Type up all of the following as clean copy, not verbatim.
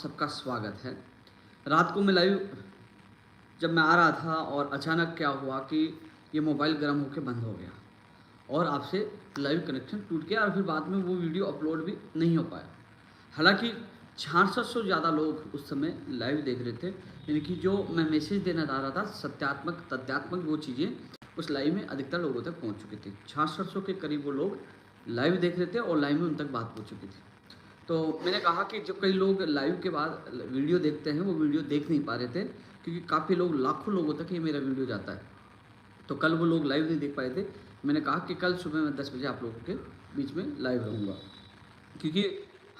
सबका स्वागत है। रात को मैं लाइव जब मैं आ रहा था और अचानक क्या हुआ कि ये मोबाइल गर्म होकर बंद हो गया और आपसे लाइव कनेक्शन टूट गया और फिर बाद में वो वीडियो अपलोड भी नहीं हो पाया। हालांकि 600 से ज़्यादा लोग उस समय लाइव देख रहे थे, यानी कि जो मैं मैसेज देना चाह रहा था सत्यात्मक तथ्यात्मक वो चीज़ें उस लाइव में अधिकतर लोगों तक पहुंच चुकी थी। 600 के करीब वो लोग लाइव देख रहे थे और लाइव में उन तक बात पहुँच चुकी थी। तो मैंने कहा कि जो कई लोग लाइव के बाद वीडियो देखते हैं वो वीडियो देख नहीं पा रहे थे, क्योंकि काफ़ी लोग लाखों लोगों तक ये मेरा वीडियो जाता है। तो कल वो लोग लाइव नहीं देख पाए थे। मैंने कहा कि कल सुबह मैं 10 बजे आप लोगों के बीच में लाइव रहूँगा, क्योंकि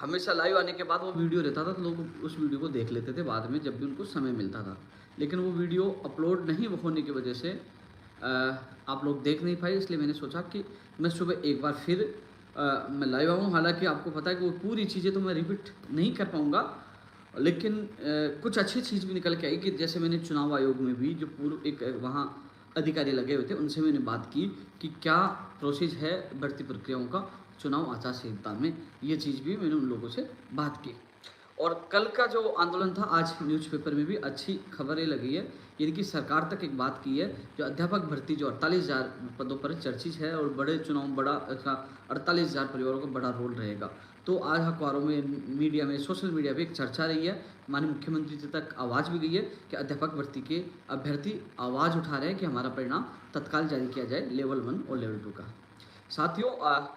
हमेशा लाइव आने के बाद वो वीडियो रहता था तो लोग उस वीडियो को देख लेते थे बाद में जब भी उनको समय मिलता था। लेकिन वो वीडियो अपलोड नहीं होने की वजह से आप लोग देख नहीं पाए, इसलिए मैंने सोचा कि मैं सुबह एक बार फिर मैं लाइव आऊँ। हालांकि आपको पता है कि वो पूरी चीज़ें तो मैं रिपीट नहीं कर पाऊँगा, लेकिन कुछ अच्छी चीज़ भी निकल के आई कि जैसे मैंने चुनाव आयोग में भी जो पूर्व एक वहाँ अधिकारी लगे हुए थे उनसे मैंने बात की कि क्या प्रोसेस है भर्ती प्रक्रियाओं का चुनाव आचार संहिता में, ये चीज़ भी मैंने उन लोगों से बात की। और कल का जो आंदोलन था आज न्यूज़पेपर में भी अच्छी खबरें लगी है, यानी कि सरकार तक एक बात की है जो अध्यापक भर्ती जो 48,000 पदों पर चर्चित है और बड़े चुनाव बड़ा 48,000 परिवारों का बड़ा रोल रहेगा। तो आज अखबारों में मीडिया में सोशल मीडिया पे एक चर्चा रही है, माननीय मुख्यमंत्री जी तक आवाज़ भी गई है कि अध्यापक भर्ती के अभ्यर्थी आवाज़ उठा रहे हैं कि हमारा परिणाम तत्काल जारी किया जाए लेवल 1 और लेवल 2 का। साथियों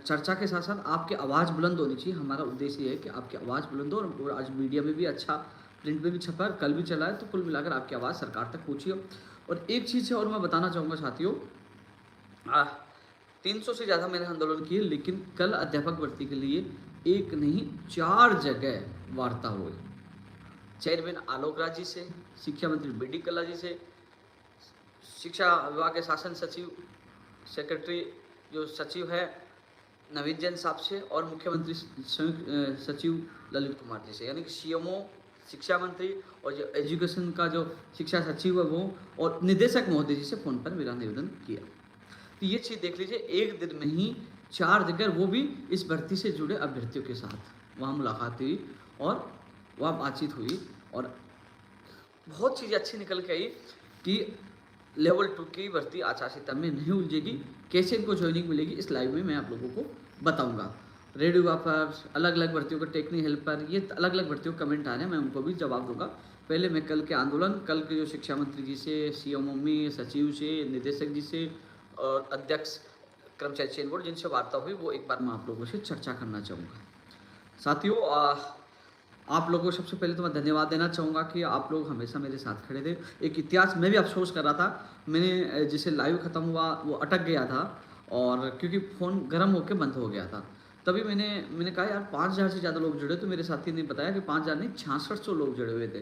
चर्चा के साथ साथ आपकी आवाज़ बुलंद होनी चाहिए। हमारा उद्देश्य ये है कि आपकी आवाज़ बुलंद हो और आज मीडिया में भी अच्छा प्रिंट में भी छपा है, कल भी चला है, तो कुल मिलाकर आपकी आवाज़ सरकार तक पहुँची हो। और एक चीज़ है और मैं बताना चाहूँगा साथियों, 300 से ज़्यादा मैंने आंदोलन किए, लेकिन कल अध्यापक भर्ती के लिए एक नहीं 4 जगह वार्ता हुई। चेयरमैन आलोक राज जी से, शिक्षा मंत्री बी डी कल्ला जी से, शिक्षा विभाग के शासन सचिव सेक्रेटरी जो सचिव है नवीन जैन साहब से, और मुख्यमंत्री संयुक्त सचिव ललित कुमार जी से, यानी कि सीएमओ शिक्षा मंत्री और जो एजुकेशन का जो शिक्षा सचिव है वो और निदेशक महोदय जी से फ़ोन पर मेरा निवेदन किया। तो ये चीज़ देख लीजिए, एक दिन में ही 4 जगह, वो भी इस भर्ती से जुड़े अभ्यर्थियों के साथ वहाँ मुलाकात हुई और वहाँ बातचीत हुई और बहुत चीज़ें अच्छी निकल के आई कि लेवल 2 की भर्ती आचार संहिता में नहीं उलझेगी। कैसे इनको ज्वाइनिंग मिलेगी इस लाइव में मैं आप लोगों को बताऊंगा। रेडियो पर अलग अलग भर्तियों का टेक्निक हेल्प पर ये अलग अलग भर्तियों का कमेंट आ रहे हैं, मैं उनको भी जवाब दूंगा। पहले मैं कल के आंदोलन, कल के जो शिक्षा मंत्री जी से, सीएमओ में, सचिव से, निदेशक जी से और अध्यक्ष कर्मचारी चयन बोर्ड जिनसे वार्ता हुई वो एक बार मैं आप लोगों से चर्चा करना चाहूँगा। साथियों आप लोगों को सबसे पहले तो मैं धन्यवाद देना चाहूँगा कि आप लोग हमेशा मेरे साथ खड़े थे। एक इतिहास मैं भी अफसोस कर रहा था, मैंने जिसे लाइव ख़त्म हुआ वो अटक गया था और क्योंकि फ़ोन गर्म होकर बंद हो गया था। तभी मैंने कहा यार 5,000 से ज़्यादा लोग जुड़े, तो मेरे साथी ने बताया कि 5,000 नहीं 6,600 लोग जुड़े हुए थे।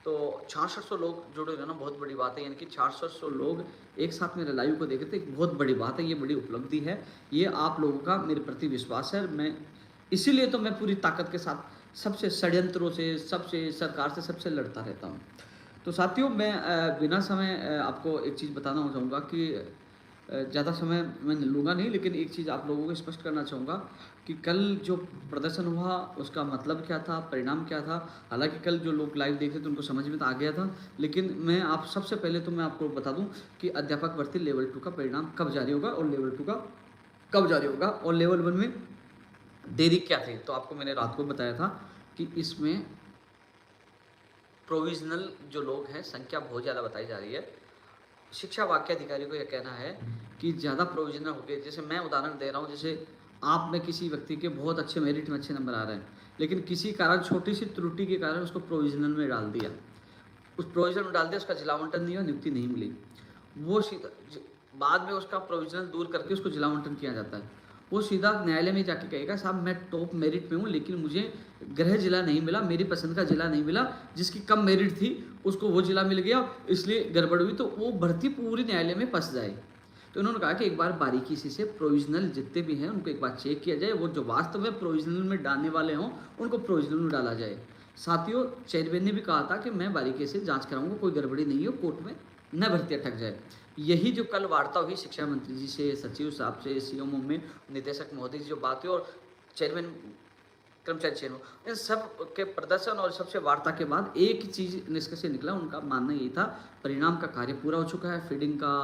तो 6,600 लोग जुड़े हुए ना बहुत बड़ी बात है, यानी कि 400 लोग एक साथ मेरे लाइव को देखे थे, एक बहुत बड़ी बात है, ये बड़ी उपलब्धि है। ये आप लोगों का मेरे प्रति विश्वास है। मैं इसीलिए तो मैं पूरी ताकत के साथ सबसे षड्यंत्रों से, सबसे सरकार से सबसे लड़ता रहता हूँ। तो साथियों मैं बिना समय आपको एक चीज़ बताना चाहूँगा कि ज़्यादा समय मैं लूँगा नहीं, लेकिन एक चीज़ आप लोगों को स्पष्ट करना चाहूँगा कि कल जो प्रदर्शन हुआ उसका मतलब क्या था, परिणाम क्या था। हालांकि कल जो लोग लाइव देखे थे उनको समझ में तो आ गया था, लेकिन मैं आप सबसे पहले तो मैं आपको बता दूँ कि अध्यापक भर्ती लेवल 2 का परिणाम कब जारी होगा और लेवल 2 का कब जारी होगा और लेवल 1 में देरी क्या थी। तो आपको मैंने रात को बताया था कि इसमें प्रोविजनल जो लोग हैं संख्या बहुत ज़्यादा बताई जा रही है। शिक्षा वाक्य अधिकारी को यह कहना है कि ज़्यादा प्रोविजनल हो गए। जैसे मैं उदाहरण दे रहा हूँ, जैसे आप में किसी व्यक्ति के बहुत अच्छे मेरिट में अच्छे नंबर आ रहे हैं, लेकिन किसी कारण छोटी सी त्रुटि के कारण उसको प्रोविजनल में डाल दिया, उस प्रोविजनल में डाल दिया, उसका जिला आवंटन नहीं हुआ, नियुक्ति नहीं मिली। वो सीधा बाद में उसका प्रोविजनल दूर करके उसको जिला आवंटन किया जाता है। वो सीधा न्यायालय में जाके कहेगा साहब मैं टॉप मेरिट में हूँ लेकिन मुझे गृह जिला नहीं मिला, मेरी पसंद का जिला नहीं मिला, जिसकी कम मेरिट थी उसको वो जिला मिल गया, इसलिए गड़बड़ हुई, तो वो भर्ती पूरी न्यायालय में फंस जाए। तो उन्होंने कहा कि एक बार बारीकी से प्रोविजनल जितने भी हैं उनको एक बार चेक किया जाए, वो जो वास्तव में प्रोविजनल में डालने वाले हों उनको प्रोविजनल में डाला जाए। साथियों चेयरमैन ने भी कहा था कि मैं बारीकी से जांच कराऊंगा, कोई गड़बड़ी नहीं हो, कोर्ट में न भर्ती अटक जाए। यही जो कल वार्ता हुई शिक्षा मंत्री जी से, सचिव साहब से, सीएमओ में, निदेशक महोदय जी जो बात हुई और चेयरमैन कर्मचारी चयन बोर्ड, इन सब के प्रदर्शन और सबसे वार्ता के बाद एक ही चीज निष्कर्ष निकला, उनका मानना यही था परिणाम का कार्य पूरा हो चुका है, फीडिंग का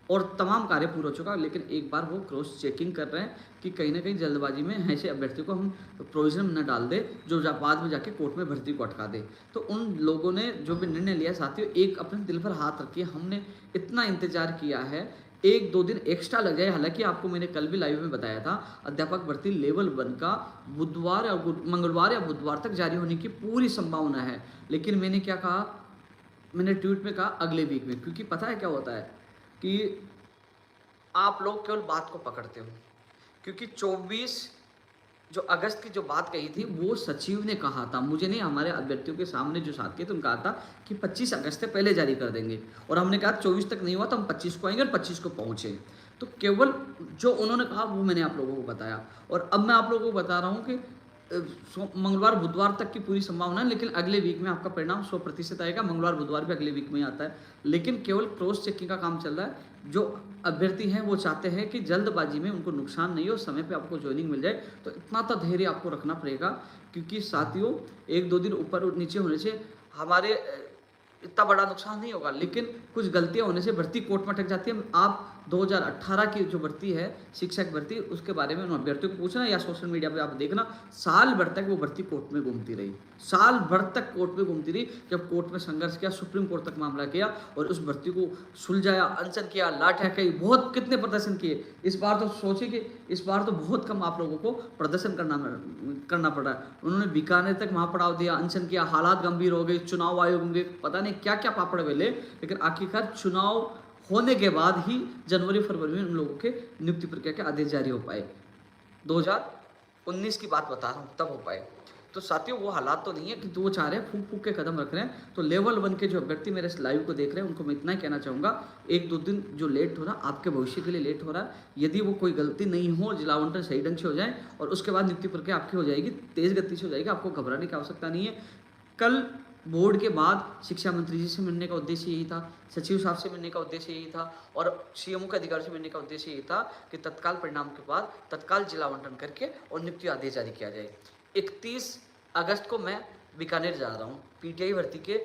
और तमाम कार्य पूरा हो चुका है, लेकिन एक बार वो क्रॉस चेकिंग कर रहे हैं कि कहीं ना कहीं जल्दबाजी में ऐसे अभ्यर्थियों को हम प्रोविजन न डाल दे जो बाद में जाके कोर्ट में भर्ती को अटका दे। तो उन लोगों ने जो भी निर्णय लिया साथियों, एक अपने दिल पर हाथ रखिए, हमने इतना इंतजार किया है, 1-2 दिन एक्स्ट्रा लग जाए। हालांकि आपको मैंने कल भी लाइव में बताया था अध्यापक भर्ती लेवल 1 का बुधवार या मंगलवार या बुधवार तक जारी होने की पूरी संभावना है, लेकिन मैंने क्या कहा, मैंने ट्वीट में कहा अगले वीक में, क्योंकि पता है क्या होता है कि आप लोग केवल बात को पकड़ते हो, क्योंकि 24 जो अगस्त की जो बात कही थी वो सचिव ने कहा था, मुझे नहीं, हमारे अभ्यर्थियों के सामने जो साथ किए थे उन्होंने कहा था कि 25 अगस्त से पहले जारी कर देंगे, और हमने कहा 24 तक नहीं हुआ तो हम 25 को आएंगे और 25 को पहुंचे। तो केवल जो उन्होंने कहा वो मैंने आप लोगों को बताया, और अब मैं आप लोगों को बता रहा हूँ कि मंगलवार बुधवार तक की पूरी संभावना है, लेकिन अगले वीक में आपका परिणाम 100% आएगा। मंगलवार बुधवार भी अगले वीक में ही आता है, लेकिन केवल क्रॉस चेकिंग का काम चल रहा है। जो अभ्यर्थी हैं वो चाहते हैं कि जल्दबाजी में उनको नुकसान नहीं हो, समय पे आपको ज्वाइनिंग मिल जाए, तो इतना तो धैर्य आपको रखना पड़ेगा, क्योंकि साथियों 1-2 दिन ऊपर और नीचे होने से हमारे इतना बड़ा नुकसान नहीं होगा, लेकिन कुछ गलतियां होने से भर्ती कोर्ट में अटक जाती है। आप 2018 की जो भर्ती है शिक्षक भर्ती, उसके बारे में उन अभ्यर्थियों को पूछना या सोशल मीडिया पे आप देखना, साल भर तक वो भर्ती कोर्ट में घूमती रही, साल भर तक कोर्ट में घूमती रही। जब कोर्ट में संघर्ष किया, सुप्रीम कोर्ट तक मामला किया और उस भर्ती को सुलझाया, अनशन किया, लाठियां कही, बहुत कितने प्रदर्शन किए। इस बार तो सोचिए कि इस बार तो बहुत कम आप लोगों को प्रदर्शन करना पड़ा है। उन्होंने बीकानेर तक महापड़ाव दिया, अनशन किया, हालात गंभीर हो गए, चुनाव आयोग होंगे, पता नहीं क्या क्या पापड़ बेले, लेकिन आखिरकार चुनाव होने के बाद ही जनवरी फरवरी में उन लोगों के नियुक्ति प्रक्रिया के आदेश जारी हो पाए। 2019 की बात बता रहा हूँ, तब हो पाए। तो साथियों वो हालात तो नहीं है कि वो चाह रहे हैं, फूक फूक के कदम रख रहे हैं। तो लेवल 1 के जो अभ्यर्थी मेरे इस लाइव को देख रहे हैं उनको मैं इतना ही कहना चाहूँगा, 1-2 दिन जो लेट हो रहा आपके भविष्य के लिए लेट हो रहा है। यदि वो कोई गलती नहीं हो, जिला आवंटन सही ढंग से हो जाए और उसके बाद नियुक्ति प्रक्रिया आपकी हो जाएगी, तेज गति से हो जाएगी, आपको घबराने की आवश्यकता नहीं है। कल बोर्ड के बाद शिक्षा मंत्री जी से मिलने का उद्देश्य यही था, सचिव साहब से मिलने का उद्देश्य यही था, और सीएमओ के अधिकारी से मिलने का उद्देश्य यही था कि तत्काल परिणाम के बाद तत्काल जिला आवंटन करके और नियुक्ति आदेश जारी किया जाए। 31 अगस्त को मैं बीकानेर जा रहा हूँ, पीटीआई भर्ती के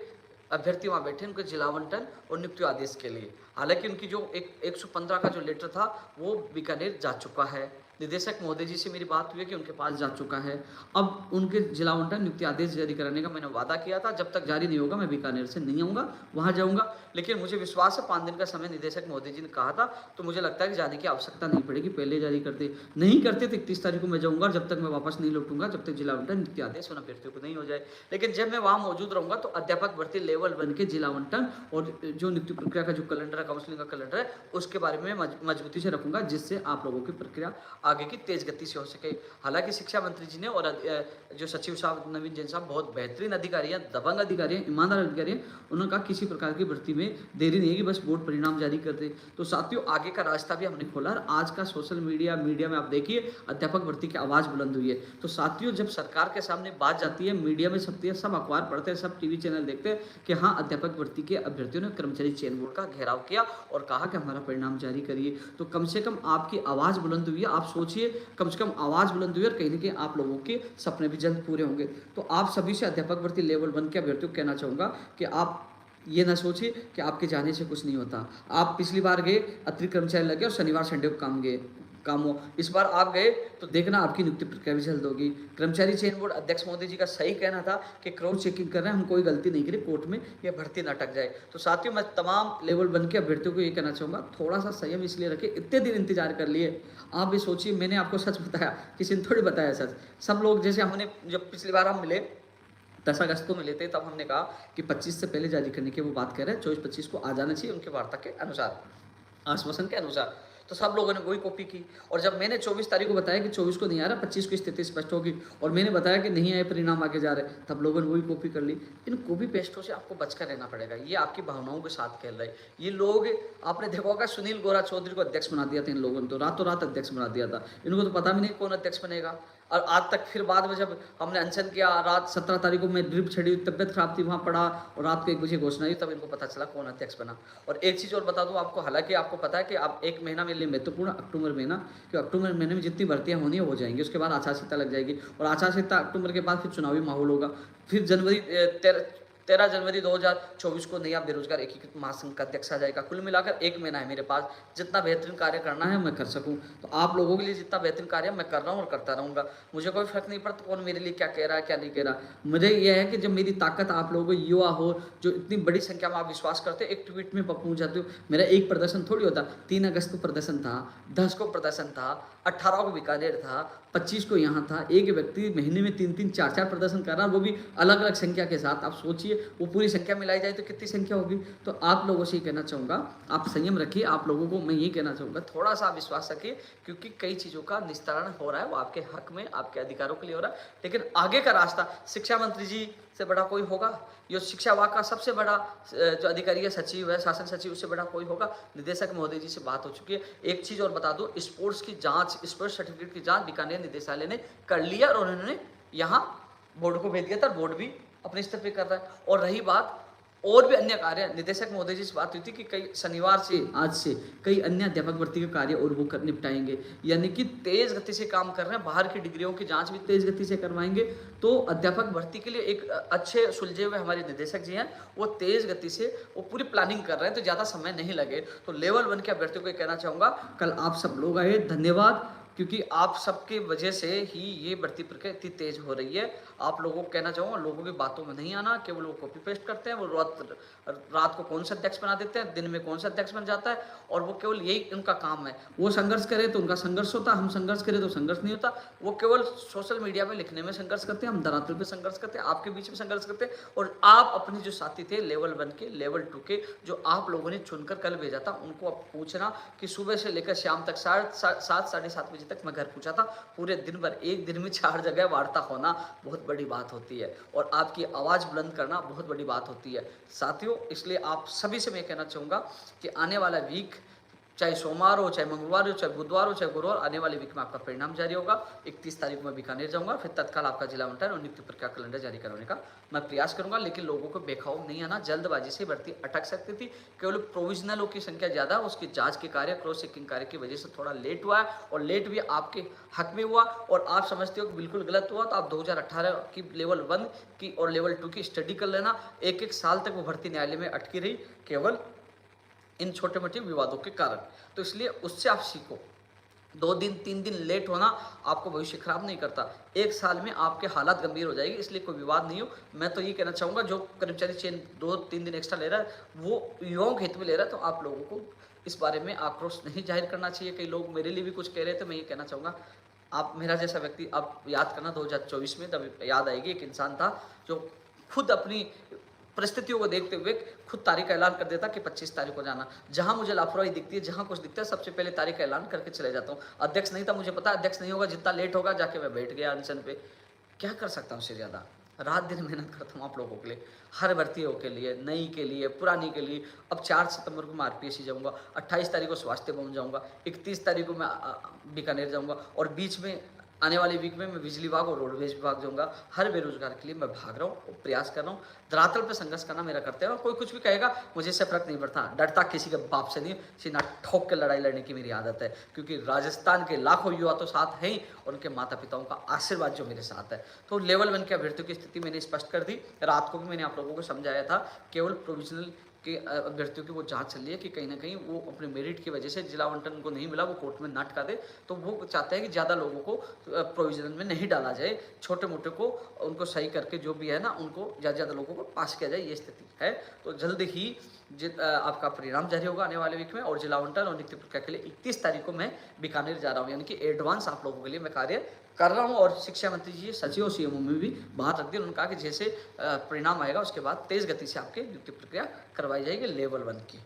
अभ्यर्थी वहाँ बैठे, उनके जिला आवंटन और नियुक्ति आदेश के लिए। हालांकि उनकी जो 115 का जो लेटर था वो बीकानेर जा चुका है, निदेशक महोदय जी से मेरी बात हुई है कि उनके पास जा चुका है। अब उनके जिला आवंटन नियुक्ति आदेश जारी कराने का मैंने वादा किया था, जब तक जारी नहीं होगा मैं बीकानेर से नहीं आऊँगा, वहाँ जाऊँगा। लेकिन मुझे विश्वास है 5 दिन का समय निदेशक महोदय जी ने कहा था, तो मुझे लगता है कि जाने की आवश्यकता नहीं पड़ेगी, पहले जारी करते। नहीं करते तो 31 तारीख को मैं जाऊँगा, जब तक मैं वापस नहीं लौटूंगा, जब तक जिला आवंटन नियुक्ति आदेश उन अभ्यर्थियों को नहीं हो जाए। लेकिन जब मैं वहाँ मौजूद रहूँगा तो अध्यापक भर्ती लेवल 1 के जिला आवंटन और जो नियुक्ति प्रक्रिया का जो कैलेंडर है, काउंसलिंग का कैलेंडर है, उसके बारे में मजबूती से रखूंगा, जिससे आप लोगों की प्रक्रिया आगे की तेज गति से हो सके। हालांकि शिक्षा मंत्री जी ने और जो सचिव साहब नवीन जैन साहब बहुत बेहतरीन अधिकारी हैं, दबंग अधिकारी हैं, ईमानदार अधिकारी हैं, उन्होंने कहा किसी प्रकार की भर्ती में देरी नहीं है, बस बोर्ड परिणाम जारी कर दे। तो साथियों आगे का रास्ता भी हमने खोला। आज का सोशल मीडिया में आप देखिए अध्यापक भर्ती की आवाज बुलंद हुई है। तो साथियों जब सरकार के सामने बात जाती है, मीडिया में छपती है, सब अखबार पढ़ते हैं, सब टीवी चैनल देखते हैं कि हाँ अध्यापक भर्ती के अभ्यर्थियों ने कर्मचारी चयन बोर्ड का घेराव किया और कहा कि हमारा परिणाम जारी करिए, तो कम से कम आपकी आवाज बुलंद हुई है। आप सोचिए, कम से कम आवाज बुलंद हुई है और कहीं ना कहीं आप लोगों के सपने भी जल्द पूरे होंगे। तो आप सभी से अध्यापक भर्ती लेवल 1 के अभ्यर्थियों को कहना चाहूंगा कि आप ये ना सोचिए कि आपके जाने से कुछ नहीं होता। आप पिछली बार गए, अतिरिक्त कर्मचारी लगे और शनिवार संडे को काम हो, इस बार आप गए तो देखना आपकी नियुक्ति प्रक्रिया भी जल्द होगी। कर्मचारी चयन बोर्ड अध्यक्ष महोदय जी का सही कहना था कि क्रॉस चेकिंग कर रहे हैं, हम कोई गलती नहीं करें, कोर्ट में यह भर्ती न अटक जाए। तो साथियों मैं तमाम लेवल 1 के अभ्यर्थियों को ये कहना चाहूँगा, थोड़ा सा संयम इसलिए रखें, इतने दिन इंतजार कर लिए। आप भी सोचिए, मैंने आपको सच बताया, किसी ने थोड़ी बताया सच। सब लोग जैसे हमने, जब पिछली बार हम मिले 10 अगस्त को मिले थे, तब हमने कहा कि 25 से पहले जारी करने की वो बात कर रहे हैं, 24-25 को आ जाना चाहिए उनके वार्ता के अनुसार, आश्वासन के अनुसार। तो सब लोगों ने वही कॉपी की, और जब मैंने 24 तारीख को बताया कि 24 को नहीं आ रहा, 25 को स्थिति स्पष्ट होगी, और मैंने बताया कि नहीं आए परिणाम आगे जा रहे, तब लोगों ने वही कॉपी कर ली। इन कॉपी पेस्टों से आपको बचकर रहना पड़ेगा, ये आपकी भावनाओं के साथ खेल रहे हैं ये लोग। आपने देखा होगा सुनील गोरा चौधरी को अध्यक्ष बना दिया था इन लोगों ने, तो रातों रात अध्यक्ष बना दिया था। इनको तो पता भी नहीं कौन अध्यक्ष बनेगा। और आज तक फिर बाद में जब हमने अनशन किया, रात 17 तारीख को मैं ड्रिप छड़ी, तबियत खराब थी, वहाँ पड़ा और रात को 1 बजे घोषणा हुई, तब इनको पता चला कौन अध्यक्ष बना। और एक चीज़ और बता दूँ आपको, हालांकि आपको पता है कि अब 1 महीना मेरे लिए महत्वपूर्ण, अक्टूबर महीना, कि अक्टूबर महीने में जितनी भर्तियाँ होनी है हो जाएंगी, उसके बाद आचार संहिता लग जाएगी, और आचार संहिता अक्टूबर के बाद फिर चुनावी माहौल होगा। फिर 13 जनवरी 2024 को नया बेरोजगार एकीकृत महासंघ का अध्यक्ष आ जाएगा। कुल मिलाकर 1 महीना है मेरे पास, जितना बेहतरीन कार्य करना है मैं कर सकूं। तो आप लोगों के लिए जितना बेहतरीन कार्य मैं कर रहा हूं और करता रहूंगा, मुझे कोई फर्क नहीं पड़ता कौन मेरे लिए क्या कह रहा है क्या नहीं कह रहा। मुझे यह है कि जब मेरी ताकत आप लोगों को, युवा हो, जो इतनी बड़ी संख्या में आप विश्वास करते हो, एक ट्वीट में पहुंच जाते हो। मेरा एक प्रदर्शन थोड़ी होता, 3 अगस्त को प्रदर्शन था, 10 को प्रदर्शन था, 18 को बीकानेर था, 25 को यहाँ था। एक व्यक्ति महीने में 3-3, 4-4 प्रदर्शन कर रहा है, वो भी अलग अलग संख्या के साथ। आप सोचिए वो पूरी संख्या मिलाई जाए तो कितनी संख्या होगी। तो आप लोगों से ये कहना चाहूँगा, आप संयम रखिए। आप लोगों को मैं ये कहना चाहूँगा, थोड़ा सा विश्वास रखिए, क्योंकि कई चीज़ों का निस्तारण हो रहा है, वो आपके हक में, आपके अधिकारों के लिए हो रहा है। लेकिन आगे का रास्ता शिक्षा मंत्री जी से बड़ा कोई होगा? ये शिक्षा विभाग का सबसे बड़ा जो अधिकारी है, सचिव है, शासन सचिव, उससे बड़ा कोई होगा? निदेशक महोदय जी से बात हो चुकी है। एक चीज़ और बता दूं, स्पोर्ट्स की जांच, स्पोर्ट्स सर्टिफिकेट की जांच बीकानेर निदेशालय ने कर लिया और उन्होंने यहाँ बोर्ड को भेज दिया था। बोर्ड भी अपने स्तर पे कर रहा है। और रही बात और भी अन्य कार्य, निदेशक महोदय जी से बात हुई थी कि कई शनिवार से, आज से कई अन्य अध्यापक भर्ती के कार्य और वो निपटाएंगे, यानी कि तेज गति से काम कर रहे हैं। बाहर की डिग्रियों की जांच भी तेज गति से करवाएंगे। तो अध्यापक भर्ती के लिए एक अच्छे सुलझे हुए हमारे निदेशक जी हैं, वो तेज गति से वो पूरी प्लानिंग कर रहे हैं, तो ज़्यादा समय नहीं लगे। तो लेवल 1 के अभ्यर्थियों को कहना चाहूँगा, कल आप सब लोग आए, धन्यवाद, क्योंकि आप सबके वजह से ही ये भर्ती प्रक्रिया इतनी तेज हो रही है। आप लोगों को कहना चाहूँगा, लोगों की बातों में नहीं आना, केवल वो कॉपी पेस्ट करते हैं। वो रात को कौन सा अध्यक्ष बना देते हैं, दिन में कौन सा अध्यक्ष बन जाता है, और वो केवल यही उनका काम है। वो संघर्ष करे तो उनका संघर्ष होता, हम संघर्ष करें तो संघर्ष नहीं होता। वो केवल सोशल मीडिया में लिखने में संघर्ष करते हैं, हम धरातल पे संघर्ष करते हैं, आपके बीच में संघर्ष करते हैं। और आप अपने जो साथी थे लेवल 1 के, लेवल 2 के, जो आप लोगों ने चुनकर कल भेजा था, उनको अब पूछना कि सुबह से लेकर शाम तक 7, साढ़े 7 बजे तक मैं घर पूछा था। पूरे दिन भर, एक दिन में 4 जगह वार्ता होना बहुत बड़ी बात होती है, और आपकी आवाज़ बुलंद करना बहुत बड़ी बात होती है साथियों। इसलिए आप सभी से मैं कहना चाहूँगा कि आने वाला वीक, चाहे सोमवार हो, चाहे मंगलवार हो, चाहे बुधवार हो, चाहे गुरुवार, आने वाले वीक में आपका परिणाम जारी होगा। 31 तारीख को मैं बीकानेर जाऊंगा, फिर तत्काल आपका जिला आवंटन और नियुक्ति प्रक्रिया कैलेंडर जारी करवाने का मैं प्रयास करूंगा। लेकिन लोगों को बेखौफ नहीं आना, जल्दबाजी से भर्ती अटक सकती थी। केवल प्रोविजनलों की संख्या ज़्यादा, उसकी जांच के कार्य, क्रॉस चेकिंग कार्य की वजह से थोड़ा लेट हुआ है, और लेट भी आपके हक में हुआ। और आप समझते हो कि बिल्कुल गलत हुआ, तो आप 2018 की लेवल 1 की और लेवल 2 की स्टडी कर लेना। 1-1 साल तक वो भर्ती न्यायालय में अटकी रही, केवल इन छोटे मोटे विवादों के कारण। तो इसलिए उससे आप सीखो। 2 दिन 3 दिन लेट होना आपको भविष्य खराब नहीं करता, 1 साल में आपके हालात गंभीर हो जाएगी। इसलिए कोई विवाद नहीं हो। मैं तो ये कहना चाहूँगा, जो कर्मचारी चयन 2-3 दिन एक्स्ट्रा ले रहा है, वो युवाओं के हित में ले रहा है। तो आप लोगों को इस बारे में आक्रोश नहीं जाहिर करना चाहिए। कई लोग मेरे लिए भी कुछ कह रहे थे, मैं ये कहना चाहूँगा, आप मेरा जैसा व्यक्ति, आप याद करना 2024 में तब याद आएगी, एक इंसान था जो खुद अपनी परिस्थितियों को देखते हुए खुद तारीख का ऐलान कर देता कि 25 तारीख को जाना। जहां मुझे लापरवाही दिखती है, जहां कुछ दिखता है, सबसे पहले तारीख का ऐलान करके चले जाता हूँ। अध्यक्ष नहीं था, मुझे पता अध्यक्ष नहीं होगा, जितना लेट होगा जाके मैं बैठ गया अनशन पे। क्या कर सकता हूँ उससे ज़्यादा? रात दिन मेहनत करता हूँ आप लोगों के लिए, हर भर्तियों के लिए, नई के लिए, पुरानी के लिए। अब 4 सितंबर को मैं आरपीएससी जाऊँगा, 28 तारीख को स्वास्थ्य भवन जाऊँगा, 31 तारीख को मैं बीकानेर जाऊँगा, और बीच में आने वाले वीक में मैं बिजली विभाग और रोडवेज विभाग जाऊँगा। हर बेरोजगार के लिए मैं भाग रहा हूँ, प्रयास कर रहा हूँ। धरातल पे संघर्ष करना मेरा करते हैं, और कोई कुछ भी कहेगा मुझे इससे फर्क नहीं पड़ता। डरता किसी के बाप से नहीं, सीना ठोक के लड़ाई लड़ने की मेरी आदत है, क्योंकि राजस्थान के लाखों युवा तो साथ हैं ही, और उनके माता पिताओं का आशीर्वाद जो मेरे साथ है। तो लेवल 1 के अभ्यर्थियों की स्थिति मैंने स्पष्ट कर दी। रात को भी मैंने आप लोगों को समझाया था, केवल प्रोविजनल के अभ्यर्थियों की वो जांच चल रही है कि कहीं ना कहीं वो अपने मेरिट की वजह से जिला आवंटन उनको नहीं मिला, वो कोर्ट में ना अटका दे। तो वो चाहते हैं कि ज़्यादा लोगों को प्रोविजनल में नहीं डाला जाए, छोटे मोटे को उनको सही करके जो भी है ना, उनको ज़्यादा ज़्यादा लोगों को पास किया जाए, ये स्थिति है। तो जल्द ही आपका परिणाम जारी होगा आने वाले वीक में, और जिला आवंटन और नियुक्ति प्रक्रिया के लिए 31 तारीख को मैं बीकानेर जा रहा हूँ, यानी कि एडवांस आप लोगों के लिए मैं कार्य कर रहा हूँ। और शिक्षा मंत्री जी सचिव और सीएमओ में भी बात रख दी। उन्होंने कहा कि जैसे परिणाम आएगा उसके बाद तेज गति से आपके नियुक्ति प्रक्रिया करवाई जाएगी लेवल 1 की।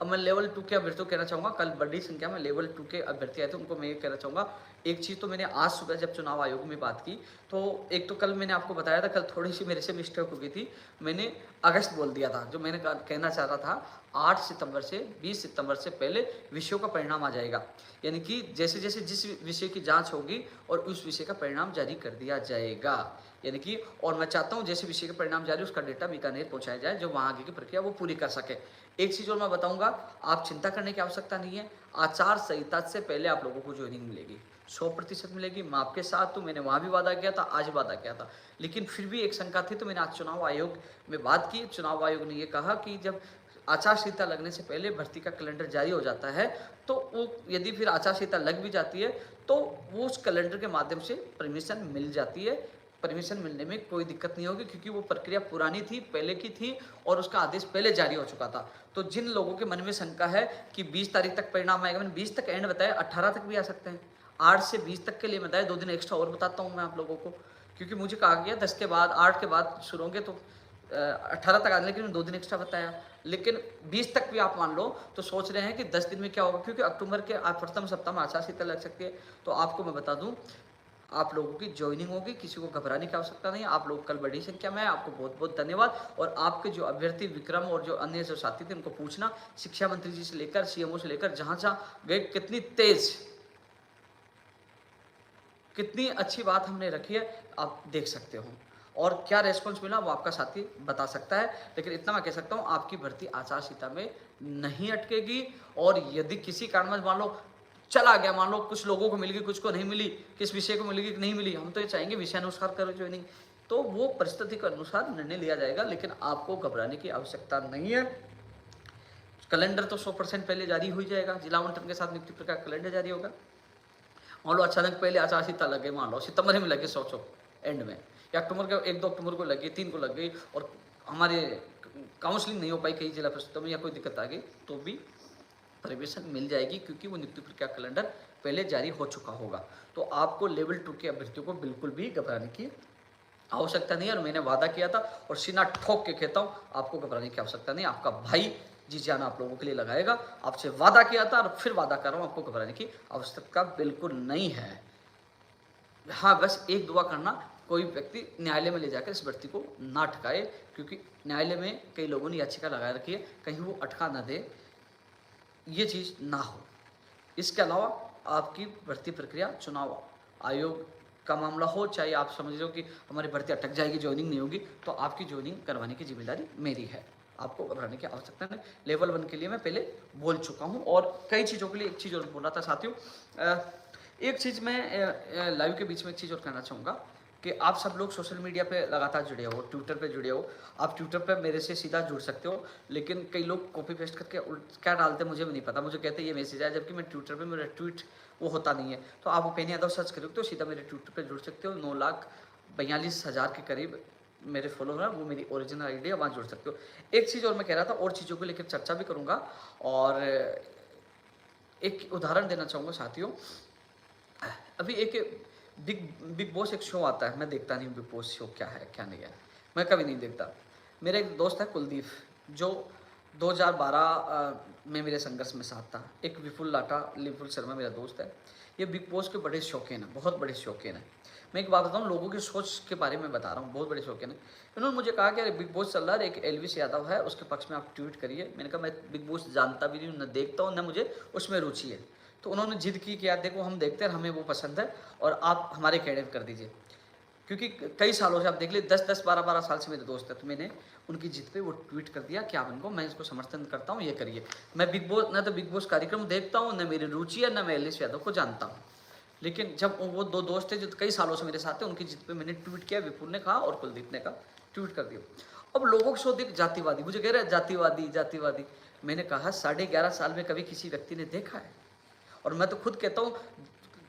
अब मैं लेवल 2 के अभ्यर्थियों को कहना चाहूँगा, कल बड़ी संख्या में लेवल 2 के अभ्यर्थी आए थे, उनको मैं ये कहना चाहूँगा, एक चीज़ तो मैंने आज सुबह जब चुनाव आयोग में बात की, तो एक तो कल मैंने आपको बताया था, कल थोड़ी सी मेरे से मिस्टेक हो गई थी, मैंने अगस्त बोल दिया था, जो मैंने कहना चाह रहा था 8 सितंबर से 20 सितंबर से पहले विषयों का परिणाम आ जाएगा, यानी कि जैसे जैसे जिस विषय की जांच होगी और उस विषय का परिणाम जारी कर दिया जाएगा, यानी कि, और मैं चाहता हूं जैसे विषय के परिणाम जारी उसका डेटा बीकानेर पहुंचाया जाए, जो वहां आगे की प्रक्रिया वो पूरी कर सके। एक चीज और मैं बताऊंगा, आप चिंता करने की आवश्यकता नहीं है, आचार संहिता से पहले आप लोगों को ज्वाइनिंग मिलेगी, 100% मिलेगी। मैं आपके साथ हूँ, मैंने वहां भी वादा किया था, आज वादा किया था, लेकिन फिर भी एक शंका थी, तो मैंने आज चुनाव आयोग में बात की। चुनाव आयोग ने ये कहा कि जब आचार संहिता लगने से पहले भर्ती का कैलेंडर जारी हो जाता है, तो वो यदि फिर आचार संहिता लग भी जाती है, तो वो उस कैलेंडर के माध्यम से परमिशन मिल जाती है। परमिशन मिलने में कोई दिक्कत नहीं होगी, क्योंकि वो प्रक्रिया पुरानी थी, पहले की थी, और उसका आदेश पहले जारी हो चुका था। तो जिन लोगों के मन में शंका है कि 20 तारीख तक परिणाम आएगा, मैंने 20 तक एंड बताया, 18 तक भी आ सकते हैं, 8 से 20 तक के लिए बताया, 2 दिन एक्स्ट्रा और बताता हूँ मैं आप लोगों को, क्योंकि मुझे कहा गया 10 के बाद 8 के बाद शुरू होंगे, तो 18 तक आने, लेकिन 2 दिन एक्स्ट्रा बताया। लेकिन 20 तक भी आप मान लो, तो सोच रहे हैं कि 10 दिन में क्या होगा, क्योंकि अक्टूबर के प्रथम सप्ताह में आचार संहिता लग सकती है। तो आपको मैं बता दूं, आप लोगों की ज्वाइनिंग होगी, किसी को घबराने की आवश्यकता नहीं। आप लोग कल बड़ी संख्या में, आपको बहुत बहुत धन्यवाद। और आपके जो अभ्यर्थी विक्रम और जो अन्य जो साथी थे, उनको पूछना, शिक्षा मंत्री जी से लेकर सीएमओ से लेकर जहां जहां गए, कितनी तेज, कितनी अच्छी बात हमने रखी है, आप देख सकते हो, और क्या रेस्पॉन्स मिला वो आपका साथी बता सकता है। लेकिन इतना मैं कह सकता हूँ, आपकी भर्ती आचार संहिता में नहीं अटकेगी। और यदि किसी कारणवश मान लो चला गया, मान लो कुछ लोगों को मिल गई, कुछ को नहीं मिली, किस विषय को मिलेगी नहीं मिली, हम तो ये चाहेंगे विषय अनुसार करो ज्वाइनिंग, तो वो परिस्थिति के अनुसार निर्णय लिया जाएगा। लेकिन आपको घबराने की आवश्यकता नहीं है। कैलेंडर तो 100% पहले जारी हो जाएगा, जिला आवंटन के साथ नियुक्ति प्रक्रिया कैलेंडर जारी होगा। मान लो अचानक पहले आचार संहिता लगे, मान लो सितंबर में लगे, सोचो एंड में, या अक्टूबर के 1-2 अक्टूबर को लगी, 3 को लग गई, और हमारे काउंसलिंग नहीं हो पाई कई जिला परिषदों में, या कोई दिक्कत आ गई, तो भी परमिशन मिल जाएगी, क्योंकि वो नियुक्ति प्रक्रिया कैलेंडर पहले जारी हो चुका होगा। तो आपको लेवल 2 के अभ्यर्थियों को बिल्कुल भी घबराने की आवश्यकता नहीं है। और मैंने वादा किया था, और सीना ठोक के कहता हूँ, आपको घबराने की आवश्यकता नहीं। आपका भाई जी जान आप लोगों के लिए लगाएगा, आपसे वादा किया था और फिर वादा कर रहा हूँ, आपको घबराने की आवश्यकता बिल्कुल नहीं है। हाँ, बस एक दुआ करना, कोई व्यक्ति न्यायालय में ले जाकर इस भर्ती को ना अटकाए, क्योंकि न्यायालय में कई लोगों ने याचिका लगा रखी है, कहीं वो अटका ना दे, ये चीज़ ना हो। इसके अलावा आपकी भर्ती प्रक्रिया चुनाव आयोग का मामला हो, चाहे आप समझ रहे हो कि हमारी भर्ती अटक जाएगी, ज्वाइनिंग नहीं होगी, तो आपकी ज्वाइनिंग करवाने की जिम्मेदारी मेरी है, आपको घबराने की आवश्यकता नहीं। लेवल 1 के लिए मैं पहले बोल चुका हूँ, और कई चीज़ों के लिए एक चीज़ और बोल रहा था साथियों। एक चीज़ मैं लाइव के बीच में एक चीज़ और कहना चाहूँगा कि आप सब लोग सोशल मीडिया पे लगातार जुड़े हो, ट्विटर पे जुड़े हो, आप ट्विटर पे मेरे से सीधा जुड़ सकते हो, लेकिन कई लोग कॉपी पेस्ट करके क्या डालते हैं मुझे भी नहीं पता, मुझे कहते हैं ये मैसेज आया, जबकि मैं ट्विटर पे मेरा ट्वीट वो होता नहीं है। तो आप उपेन यादव सर्च करोगे तो सीधा मेरे ट्विटर पर जुड़ सकते हो। 9,42,000 के करीब मेरे फॉलोअर हैं, वो मेरी ओरिजिनल आईडी है, वहाँ जुड़ सकते हो। एक चीज़ और मैं कह रहा था, और चीज़ों को लेकर चर्चा भी करूँगा, और एक उदाहरण देना चाहूँगा साथियों। अभी एक बिग बॉस एक शो आता है, मैं देखता नहीं हूँ बिग बॉस शो क्या है क्या नहीं है, मैं कभी नहीं देखता। मेरा एक दोस्त है कुलदीप, जो 2012 में मेरे संघर्ष में साथ था। एक विपुल शर्मा मेरा दोस्त है, ये बिग बॉस के बड़े शौकीन है, बहुत बड़े शौकीन है। मैं एक बात बताऊँ, लोगों की सोच के बारे में बता रहा हूँ, बहुत बड़े शौकीन है। उन्होंने मुझे कहा कि अरे बिग बॉस चल रहा है, एक एलविस यादव है, उसके पक्ष में आप ट्वीट करिए। मैंने कहा मैं बिग बॉस जानता भी नहीं, न देखता हूँ, न मुझे उसमें रुचि है। तो उन्होंने जिद की कि यार देखो हम देखते हैं, हमें वो पसंद है, और आप हमारे कैडेट कर दीजिए, क्योंकि कई सालों से आप देख लीजिए 10-10, 12-12 साल से मेरे दोस्त है। तो मैंने उनकी जिद पे वो ट्वीट कर दिया कि आप इनको, मैं इसको समर्थन करता हूँ, ये करिए। मैं बिग बॉस न तो बिग बॉस कार्यक्रम देखता हूँ, न मेरी रुचि है, न मैं एलविस यादव को जानता हूँ। लेकिन जब वो 2 दोस्त थे जो कई सालों से मेरे साथ थे, उनकी जिद पे मैंने ट्वीट किया, विपुल ने कहा और कुलदीप ने कहा, ट्वीट कर दिया। अब लोगों को देख जातिवादी, मुझे कह रहे हैं जातिवादी जातिवादी। मैंने कहा 11.5 साल में कभी किसी व्यक्ति ने देखा है? और मैं तो खुद कहता हूँ,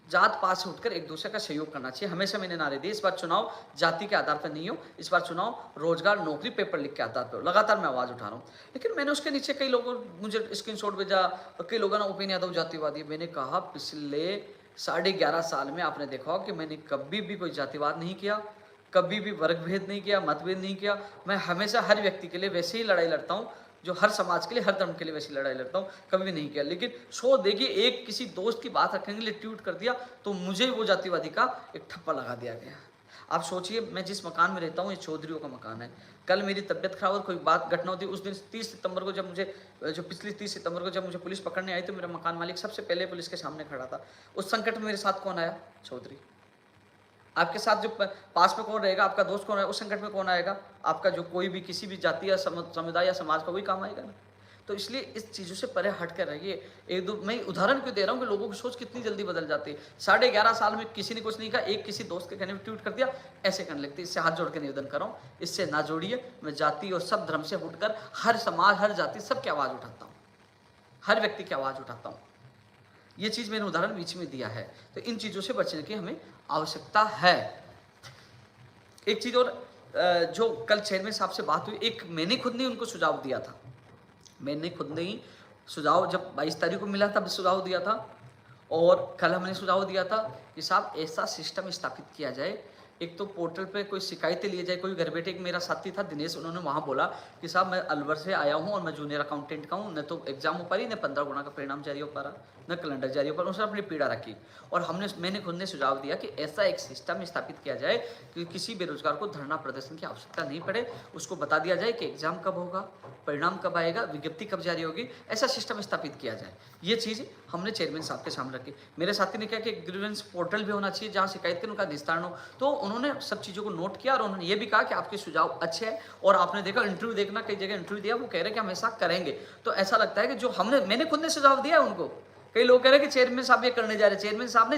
जात पात से उठकर एक दूसरे का सहयोग करना चाहिए। हमेशा मैंने नारे दिए, इस बार चुनाव जाति के आधार पर नहीं हो, इस बार चुनाव रोजगार, नौकरी, पेपर लिख के आधार पर हो। लगातार मैं आवाज़ उठा रहा हूँ। लेकिन मैंने उसके नीचे कई लोगों मुझे स्क्रीनशॉट भेजा, कई लोगों ने उपेन यादव जातिवादी। मैंने कहा पिछले 11.5 साल में आपने देखा हो कि मैंने कभी भी कोई जातिवाद नहीं किया, कभी भी वर्ग भेद नहीं किया, मतभेद नहीं किया। मैं हमेशा हर व्यक्ति के लिए वैसे ही लड़ाई लड़ता हूँ, जो हर समाज के लिए, हर धर्म के लिए वैसी लड़ाई लड़ता हूँ, कभी भी नहीं किया। लेकिन सो देखिए, एक किसी दोस्त की बात रखने के लिए ट्वीट कर दिया तो मुझे वो जातिवादी का एक ठप्पा लगा दिया गया। आप सोचिए, मैं जिस मकान में रहता हूँ ये चौधरियों का मकान है। कल मेरी तबियत खराब और कोई बात घटना होती, उस दिन 30 सितंबर को जब मुझे, जो पिछली 30 सितंबर को जब मुझे पुलिस पकड़ने आई, तो मेरा मकान मालिक सबसे पहले पुलिस के सामने खड़ा था। उस संकट में मेरे साथ कौन आया? चौधरी। आपके साथ जो पास में कौन रहेगा? आपका दोस्त कौन है? उस संकट में कौन आएगा? आपका जो कोई भी किसी भी जाति या समुदाय या समाज का वही काम आएगा ना। तो इसलिए इस चीज़ों से परे हट कर रहिए। एक दो मैं उदाहरण क्यों दे रहा हूँ कि लोगों की सोच कितनी जल्दी बदल जाती है। 11.5 साल में किसी ने कुछ नहीं कहा, एक किसी दोस्त के कहने में ट्वीट कर दिया, ऐसे करने लगती है। इससे हाथ जोड़ के निवेदन कर रहा हूँ, इससे ना जोड़िए। मैं जाति और सब धर्म से उठकर हर समाज, हर जाति, सबकी आवाज़ उठाता हूँ, हर व्यक्ति की आवाज़ उठाता हूँ। ये चीज़ मैंने उदाहरण बीच में दिया है। तो इन चीज़ों से बचने की हमें आवश्यकता है। एक चीज़ और, जो कल चेयरमैन साहब से बात हुई, एक मैंने खुद ने उनको सुझाव दिया था। मैंने खुद ने ही सुझाव, जब 22 तारीख को मिला तब सुझाव दिया था, और कल हमने सुझाव दिया था कि साहब ऐसा सिस्टम स्थापित किया जाए, एक तो पोर्टल पे कोई शिकायतें लिए जाए। कोई घर बैठे, एक मेरा साथी था दिनेश, उन्होंने वहाँ बोला कि साहब मैं अलवर से आया हूँ और मैं जूनियर अकाउंटेंट का हूँ, न तो एग्जाम हो पा रही, न 15 गुना का परिणाम जारी हो पा रहा, न कैलेंडर जारी हो पा रहा। उसने अपनी पीड़ा रखी और मैंने खुद ने सुझाव दिया कि ऐसा एक सिस्टम स्थापित किया जाए कि किसी बेरोजगार को धरना प्रदर्शन की आवश्यकता नहीं पड़े। उसको बता दिया जाए कि एग्जाम कब होगा, परिणाम कब आएगा, विज्ञप्ति कब जारी होगी, ऐसा सिस्टम स्थापित किया जाए। ये चीज़ हमने चेयरमैन साहब के सामने रखी। मेरे साथी ने कहा कि ग्रीवेंस पोर्टल भी होना चाहिए जहाँ शिकायत के उनका निस्तारण हो। तो उन्होंने सब चीज़ों को नोट किया और उन्होंने ये भी कहा कि आपके सुझाव अच्छे हैं, और आपने देखा इंटरव्यू देखना, कई जगह इंटरव्यू दिया, वो कह रहे हैं कि हम ऐसा करेंगे। तो ऐसा लगता है कि जो मैंने खुद ने सुझाव दिया है उनको। कई लोग कह रहे हैं कि चेयरमैन साहब ये करने जा रहे हैं।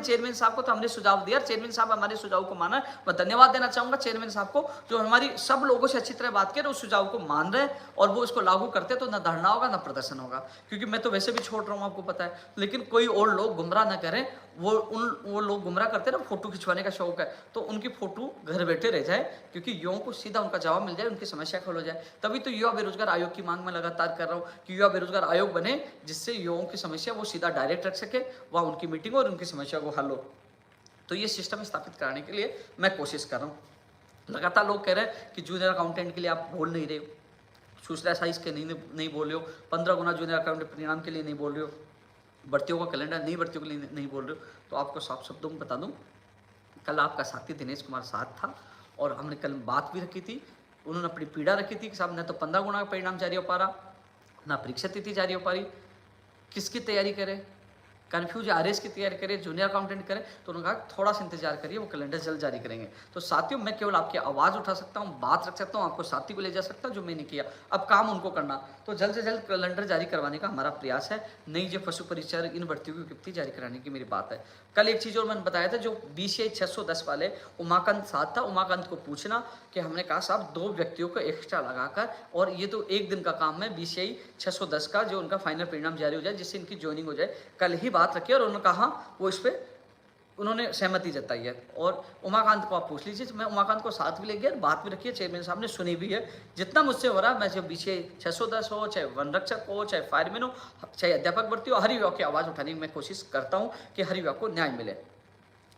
चेयरमैन साहब को तो हमने सुझाव दिया, चेयरमैन साहब हमारे सुझाव को माना। मैं धन्यवाद देना चाहूंगा चेयरमैन साहब को, जो हमारी सब लोगों से अच्छी तरह बात कर, उस सुझाव को मान रहे हैं और वो इसको लागू करते, तो ना धरना होगा ना प्रदर्शन होगा। क्योंकि मैं तो वैसे भी छोड़ रहा हूँ, आपको पता है। लेकिन कोई और लोग गुमराह ना करें। वो लोग गुमराह करते हैं ना, फोटो खिंचवाने का शौक है, तो उनकी फोटो घर बैठे रह जाए, क्योंकि युवाओं को सीधा उनका जवाब मिल जाए, उनकी समस्या हल हो जाए। तभी तो युवा बेरोजगार आयोग की मांग में लगातार कर रहा हूँ कि युवा बेरोजगार आयोग बने, जिससे युवाओं की समस्या वो सीधा डायरेक्ट रख सके, वहाँ उनकी मीटिंग और उनकी समस्या को हल हो। तो ये सिस्टम स्थापित कराने के लिए मैं कोशिश कर रहा हूँ। लगातार लोग कह रहे हैं कि जूनियर अकाउंटेंट के लिए आप बोल नहीं रहे हो, सूचना साइज के नहीं बोल रहे हो, 15 गुना जूनियर अकाउंटेंट परिणाम के लिए नहीं बोल रहे हो, भर्तियों का कैलेंडर नई भर्तियों के लिए नहीं बोल रहे हो। तो आपको साफ शब्दों में बता दूं, कल आपका साथी दिनेश कुमार साथ था और हमने कल बात भी रखी थी। उन्होंने अपनी पीड़ा रखी थी कि साहब न तो 15 गुना का परिणाम जारी हो पा रहा, ना परीक्षा तिथि जारी हो पा रही, किसकी तैयारी करें, कन्फ्यूज आरएस की तैयारी करें, जूनियर अकाउंटेंट करें। तो उन्होंने कहा थोड़ा सा इंतजार करिए, वो कैलेंडर जल्द जारी करेंगे। तो साथियों, मैं केवल आपकी आवाज़ उठा सकता हूँ, बात रख सकता हूँ, आपको साथी को ले जा सकता हूँ, जो मैंने किया। अब काम उनको करना, तो जल्द से जल्द कैलेंडर जारी करवाने का हमारा प्रयास है। नई जो पशु परिचारक इन भर्तियों की विज्ञप्ति जारी कराने की मेरी बात है। कल एक चीज़ और मैंने बताया था, जो BCI 610 वाले उमाकांत साथ था, उमाकांत को पूछना कि हमने कहा साहब 2 व्यक्तियों को एक्स्ट्रा लगाकर, और ये तो एक दिन का काम है, BCI 610 का, जो उनका फाइनल परिणाम जारी हो जाए, जिससे इनकी ज्वाइनिंग हो जाए। कल ही बात रखी और उन्होंने कहा वो इस पर उन्होंने सहमति जताई है। और उमाकांत को आप पूछ लीजिए, मैं उमाकांत को साथ भी ले गया, बात भी रखी है, चेयरमैन साहब ने सुनी भी है। जितना मुझसे हो रहा है, मैं चाहे BCI 610 हो, चाहे वन रक्षक हो, चाहे फायरमैन हो, चाहे अध्यापक भर्ती हो, हर युवा की आवाज़ उठाने की मैं कोशिश करता हूँ कि हर युवा को न्याय मिले।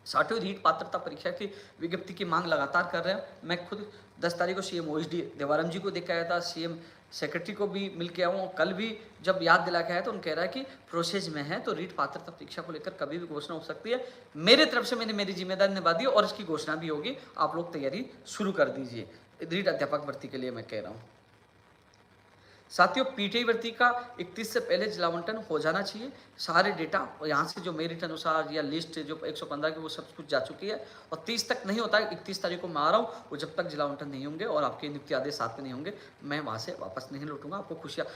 60वीं रीट पात्रता परीक्षा की विज्ञप्ति की मांग लगातार कर रहे हैं। मैं खुद 10 तारीख को CM OSD देवाराम जी को देख के आया था, CM सेक्रेटरी को भी मिल के आया हूँ। कल भी जब याद दिला के आया तो उन्होंने कह रहा है कि प्रोसेस में है, तो रीट पात्रता परीक्षा को लेकर कभी भी घोषणा हो सकती है। मेरे तरफ से मैंने मेरी जिम्मेदारी निभा दी और इसकी घोषणा भी होगी। आप लोग तैयारी शुरू कर दीजिए, रीट अध्यापक भर्ती के लिए मैं कह रहा हूँ। साथियों, PTI भर्ती का 31 से पहले जिला आवंटन हो जाना चाहिए। सारे डेटा यहाँ से जो मेरिट अनुसार या लिस्ट जो 115 की, वो सब कुछ जा चुकी है, और 30 तक नहीं होता है। 31 तारीख को मैं आ रहा हूँ, वो जब तक जिला आवंटन नहीं होंगे और आपके नियुक्ति आदेश साथ में नहीं होंगे, मैं वहाँ से वापस नहीं लौटूंगा। आपको खुशियाँ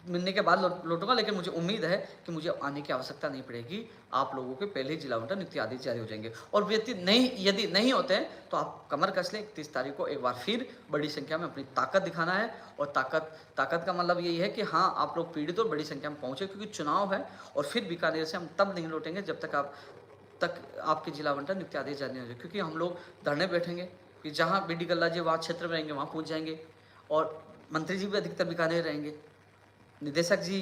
मिलने के बाद लौटूंगा, लेकिन मुझे उम्मीद है कि मुझे आने की आवश्यकता नहीं पड़ेगी। आप लोगों के पहले ही जिला आवंटन नियुक्ति आदेश जारी हो जाएंगे। और यदि नहीं होते हैं तो आप कमर कस लें। 31 तारीख को एक बार फिर बड़ी संख्या में अपनी ताकत दिखाना है, और ताकत का मतलब यही है कि हाँ, आप लोग पीड़ित और बड़ी संख्या में पहुँचे, क्योंकि चुनाव है। और फिर बीकानेर से हम तब नहीं लौटेंगे जब तक आपके जिला आवंटन नियुक्ति आदेश जारी हो जाए, क्योंकि हम लोग धरने बैठेंगे कि जहाँ BD कल्ला जी वहाँ क्षेत्र में रहेंगे, वहाँ पहुँच जाएंगे। और मंत्री जी भी अधिकतर बीकानेर रहेंगे, निदेशक जी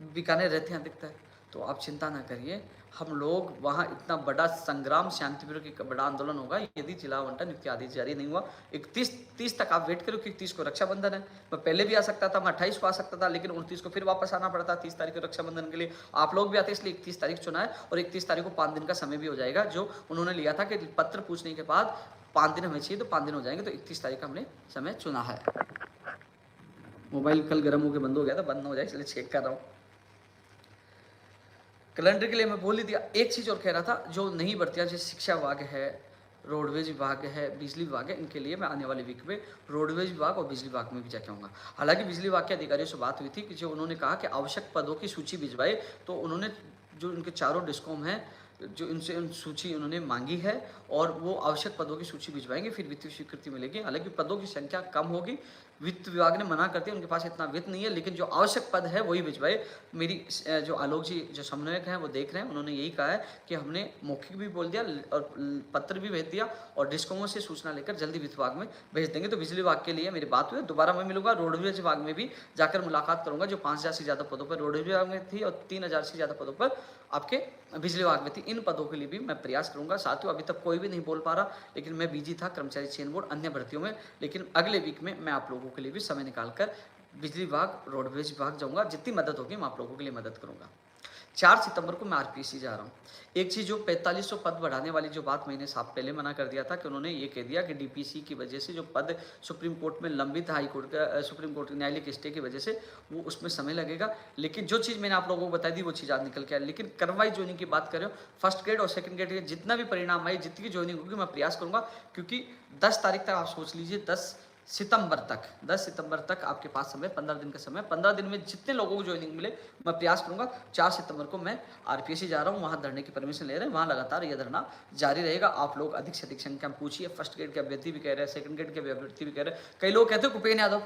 बीकानेर रहते हैं अधिकतर। तो आप चिंता ना करिए, हम लोग वहाँ इतना बड़ा संग्राम, शांतिप्रिय की बड़ा आंदोलन होगा यदि जिला आवंटन युक्त आदेश जारी नहीं हुआ। 31-30 तक आप वेट करो कि 31 को रक्षाबंधन है। मैं पहले भी आ सकता था, मैं 28 को आ सकता था, लेकिन 29 को फिर वापस आना पड़ता। 30 तारीख को रक्षाबंधन के लिए आप लोग भी आते, इसलिए 31 तारीख चुना है। और 31 तारीख को 5 दिन का समय भी हो जाएगा, जो उन्होंने लिया था कि पत्र पूछने के बाद 5 दिन हमें चाहिए, तो 5 दिन हो जाएंगे। तो 31 तारीख का हमने समय चुना है। मोबाइल कल गर्म होकर बंद हो गया था, बंद ना हो जाए इसलिए चेक कर रहा हूँ। कैलेंडर के लिए मैं बोल ही दिया। एक चीज़ और कह रहा था, जो नई भर्तियाँ जैसे शिक्षा विभाग है, रोडवेज विभाग है, बिजली विभाग है, इनके लिए मैं आने वाले वीक में रोडवेज विभाग और बिजली विभाग में भी जाके आऊँगा। हालांकि बिजली विभाग के अधिकारियों से बात हुई थी कि जो उन्होंने कहा कि आवश्यक पदों की सूची भिजवाए, तो उन्होंने जो उनके चारों डिस्कॉम हैं, जो इनसे सूची उन्होंने मांगी है, और वो आवश्यक पदों की सूची भिजवाएंगे, फिर वित्तीय स्वीकृति मिलेगी। हालांकि पदों की संख्या कम होगी, वित्त विभाग ने मना कर दिया, उनके पास इतना वित्त नहीं है, लेकिन जो आवश्यक पद है वही भिजवाए। मेरी जो आलोक जी जो समन्वयक हैं वो देख रहे हैं, उन्होंने यही कहा है कि हमने मौखिक भी बोल दिया और पत्र भी भेज दिया, और डिस्कॉमों से सूचना लेकर जल्दी वित्त विभाग में भेज देंगे। तो बिजली विभाग के लिए मेरी बात हुई, दोबारा मैं मिलूंगा। रोडवेज विभाग में भी जाकर मुलाकात करूंगा, जो 5000 से ज़्यादा पदों पर रोडवेज विभाग में थी और 3000 से ज़्यादा पदों पर आपके बिजली विभाग में थी। इन पदों के लिए भी मैं प्रयास करूंगा। साथियों, अभी तक कोई भी नहीं बोल पा रहा, लेकिन मैं बिजी था कर्मचारी चयन बोर्ड अन्य भर्तियों में। लेकिन अगले वीक में मैं आप लोगों के लिए भी समय निकालकर बिजली विभाग, रोडवेज विभाग जाऊंगा। जितनी मदद होगी मैं आप लोगों के लिए मदद करूंगा। 4 सितंबर को मैं आरपीएससी जा रहा हूँ। एक चीज़, जो 4500 पद बढ़ाने वाली जो बात मैंने साफ पहले मना कर दिया था, कि उन्होंने ये कह दिया कि डीपीसी की वजह से जो पद सुप्रीम कोर्ट में लंबित, हाई कोर्ट का सुप्रीम कोर्ट न्यायालय के स्टे की वजह से वो उसमें समय लगेगा। लेकिन जो चीज़ मैंने आप लोगों को बताई थी वो चीज़ आज निकल के आई। लेकिन कर्मवाई ज्वाइनिंग की बात करें, फर्स्ट ग्रेड और सेकंड ग्रेड के जितना भी परिणाम आए, जितनी ज्वाइनिंग होगी मैं प्रयास करूँगा। क्योंकि 10 तारीख तक आप सोच लीजिए, 10 सितंबर तक आपके पास समय, 15 दिन का समय। 15 दिन में जितने लोगों को ज्वाइनिंग मिले मैं प्रयास करूंगा। 4 सितंबर को मैं आरपीएससी जा रहा हूं, वहां धरने की परमिशन ले रहे हैं, वहां लगातार यह धरना जारी रहेगा। आप लोग अधिक से अधिक संख्या में पूछिए। फर्स्ट ग्रेड के अभ्यर्थी भी कह रहे हैं, सेकंड ग्रेड के अभ्यर्थी भी कह रहे हैं। कई लोग कहते हैं उपेन्द्र यादव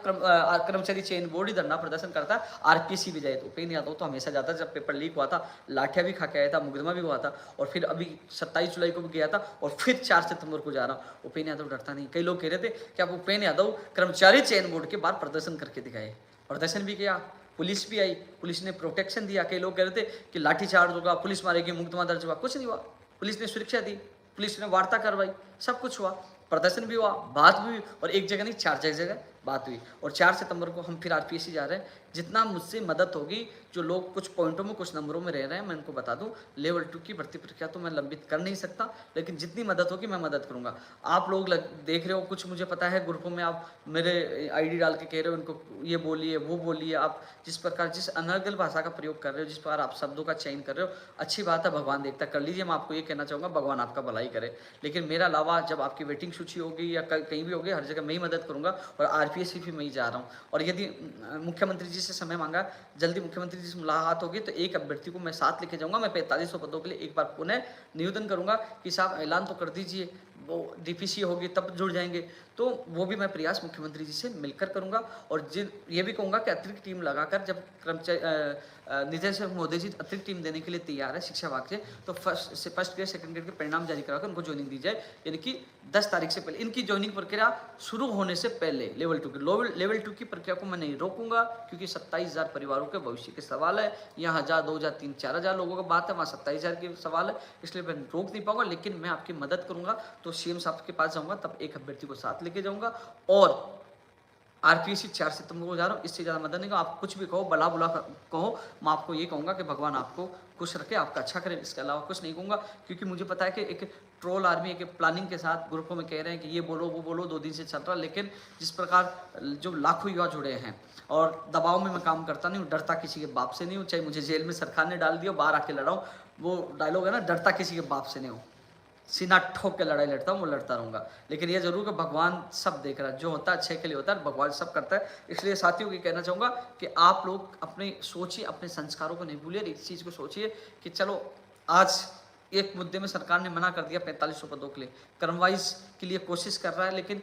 कर्मचारी चयन बोर्ड ही धरना प्रदर्शन करता है, आरपीएससी भी जाए। तो उपेन्द्र यादव तो हमेशा जाता है। जब पेपर लीक हुआ था, लाठिया भी खा के आया था, मुकदमा भी हुआ था, और फिर अभी 27 जुलाई को भी गया था, और फिर 4 सितंबर को जा रहा हूँ। उपेन्द्र यादव डरता नहीं। कई लोग कह रहे थे कि आप उपेन्द्र यादव कर्मचारी चयन बोर्ड के बाहर प्रदर्शन करके दिखाए। प्रदर्शन भी किया, पुलिस भी आई, पुलिस ने प्रोटेक्शन दिया। कई लोग कह रहे थे कि लाठीचार्ज होगा, पुलिस मारेगी, मुकदमा दर्ज होगा। कुछ नहीं हुआ। पुलिस ने सुरक्षा दी, पुलिस ने वार्ता करवाई, सब कुछ हुआ, प्रदर्शन भी हुआ, बात भी हुई, और एक जगह नहीं 4 जगह बात हुई। और 4 सितंबर को हम फिर आरपीएससी जा रहे हैं। जितना मुझसे मदद होगी, जो लोग कुछ पॉइंटों में, कुछ नंबरों में रह रहे हैं, मैं उनको बता दूं, लेवल 2 की भर्ती प्रक्रिया तो मैं लंबित कर नहीं सकता, लेकिन जितनी मदद होगी मैं मदद करूंगा। आप लोग देख रहे हो, कुछ मुझे पता है ग्रुपों में आप मेरे आईडी डाल के कह रहे हो इनको ये बोलिए, वो बोलिए। आप जिस प्रकार, जिस अनर्गल भाषा का प्रयोग कर रहे हो, जिस प्रकार आप शब्दों का चयन कर रहे हो, अच्छी बात है, भगवान देखता, कर लीजिए। मैं आपको ये कहना चाहूँगा, भगवान आपका भलाई करे। लेकिन मेरा अलावा जब आपकी वेटिंग सूची होगी या कहीं भी होगी, हर जगह मैं ही मदद करूँगा, और आरपीएससी भी मैं ही जा रहा हूँ। और यदि मुख्यमंत्री जी से समय मांगा, जल्दी मुख्यमंत्री जी से मुलाकात होगी, तो एक अभ्यर्थी को मैं साथ लेके जाऊंगा। मैं 4500 पदों के लिए एक बार पुनः निवेदन करूंगा कि साहब ऐलान तो कर दीजिए, वो डीपीसी होगी तब जुड़ जाएंगे। तो वो भी मैं प्रयास मुख्यमंत्री जी से मिलकर करूंगा। और ये भी कहूँगा कि अतिरिक्त टीम लगाकर, जब निदेशक महोदय जी अतिरिक्त टीम देने के लिए तैयार है शिक्षा विभाग से, तो फर्स्ट ग्रेड सेकंड ग्रेड के परिणाम जारी कराकर उनको ज्वाइनिंग दी जाए, यानी कि 10 तारीख से पहले। इनकी ज्वाइनिंग प्रक्रिया शुरू होने से पहले लेवल 2 की प्रक्रिया को मैं नहीं रोकूंगा, क्योंकि 27,000 परिवारों के भविष्य के सवाल है। यहाँ 1000, 2000, 3000, 4000 लोगों का बात है, वहाँ 27,000 के सवाल है, इसलिए मैं रोक नहीं पाऊंगा। लेकिन मैं आपकी मदद करूंगा। तो सीएम साहब के पास जाऊंगा, तब एक अभ्यर्थी को साथ लेके जाऊंगा। और आरपीएससी 4 सितंबर को जा रहा हूँ। इससे ज़्यादा मदद नहीं। आप कुछ भी कहो, भला बुला कहो, मैं आपको ये कहूँगा कि भगवान आपको खुश रखे, आपका अच्छा करे। इसके अलावा कुछ नहीं कहूँगा, क्योंकि मुझे पता है कि एक ट्रोल आर्मी एक प्लानिंग के साथ ग्रुपों में कह रहे हैं कि ये बोलो वो बोलो, 2 दिन से चल रहा। लेकिन जिस प्रकार जो लाखों युवा जुड़े हैं, और दबाव में मैं काम करता नहीं हूँ, डरता किसी के बाप से नहीं हूँ। चाहे मुझे जेल में सरकार ने डाल दिया, बाहर आके लड़ा हूँ। वो डायलॉग है ना, डरता किसी के बाप से नहीं हूँ, सीना ठोक के लड़ाई लड़ता हूँ, वो लड़ता रहूँगा। लेकिन ये जरूर कि भगवान सब देख रहा है, जो होता है अच्छे के लिए होता है, भगवान सब करता है। इसलिए साथियों की कहना चाहूँगा कि आप लोग अपने सोचिए, अपने संस्कारों को नहीं भूलिए, इस चीज़ को सोचिए कि चलो आज एक मुद्दे में सरकार ने मना कर दिया 4500 पदों के लिए, कर्मवाइज के लिए कोशिश कर रहा है, लेकिन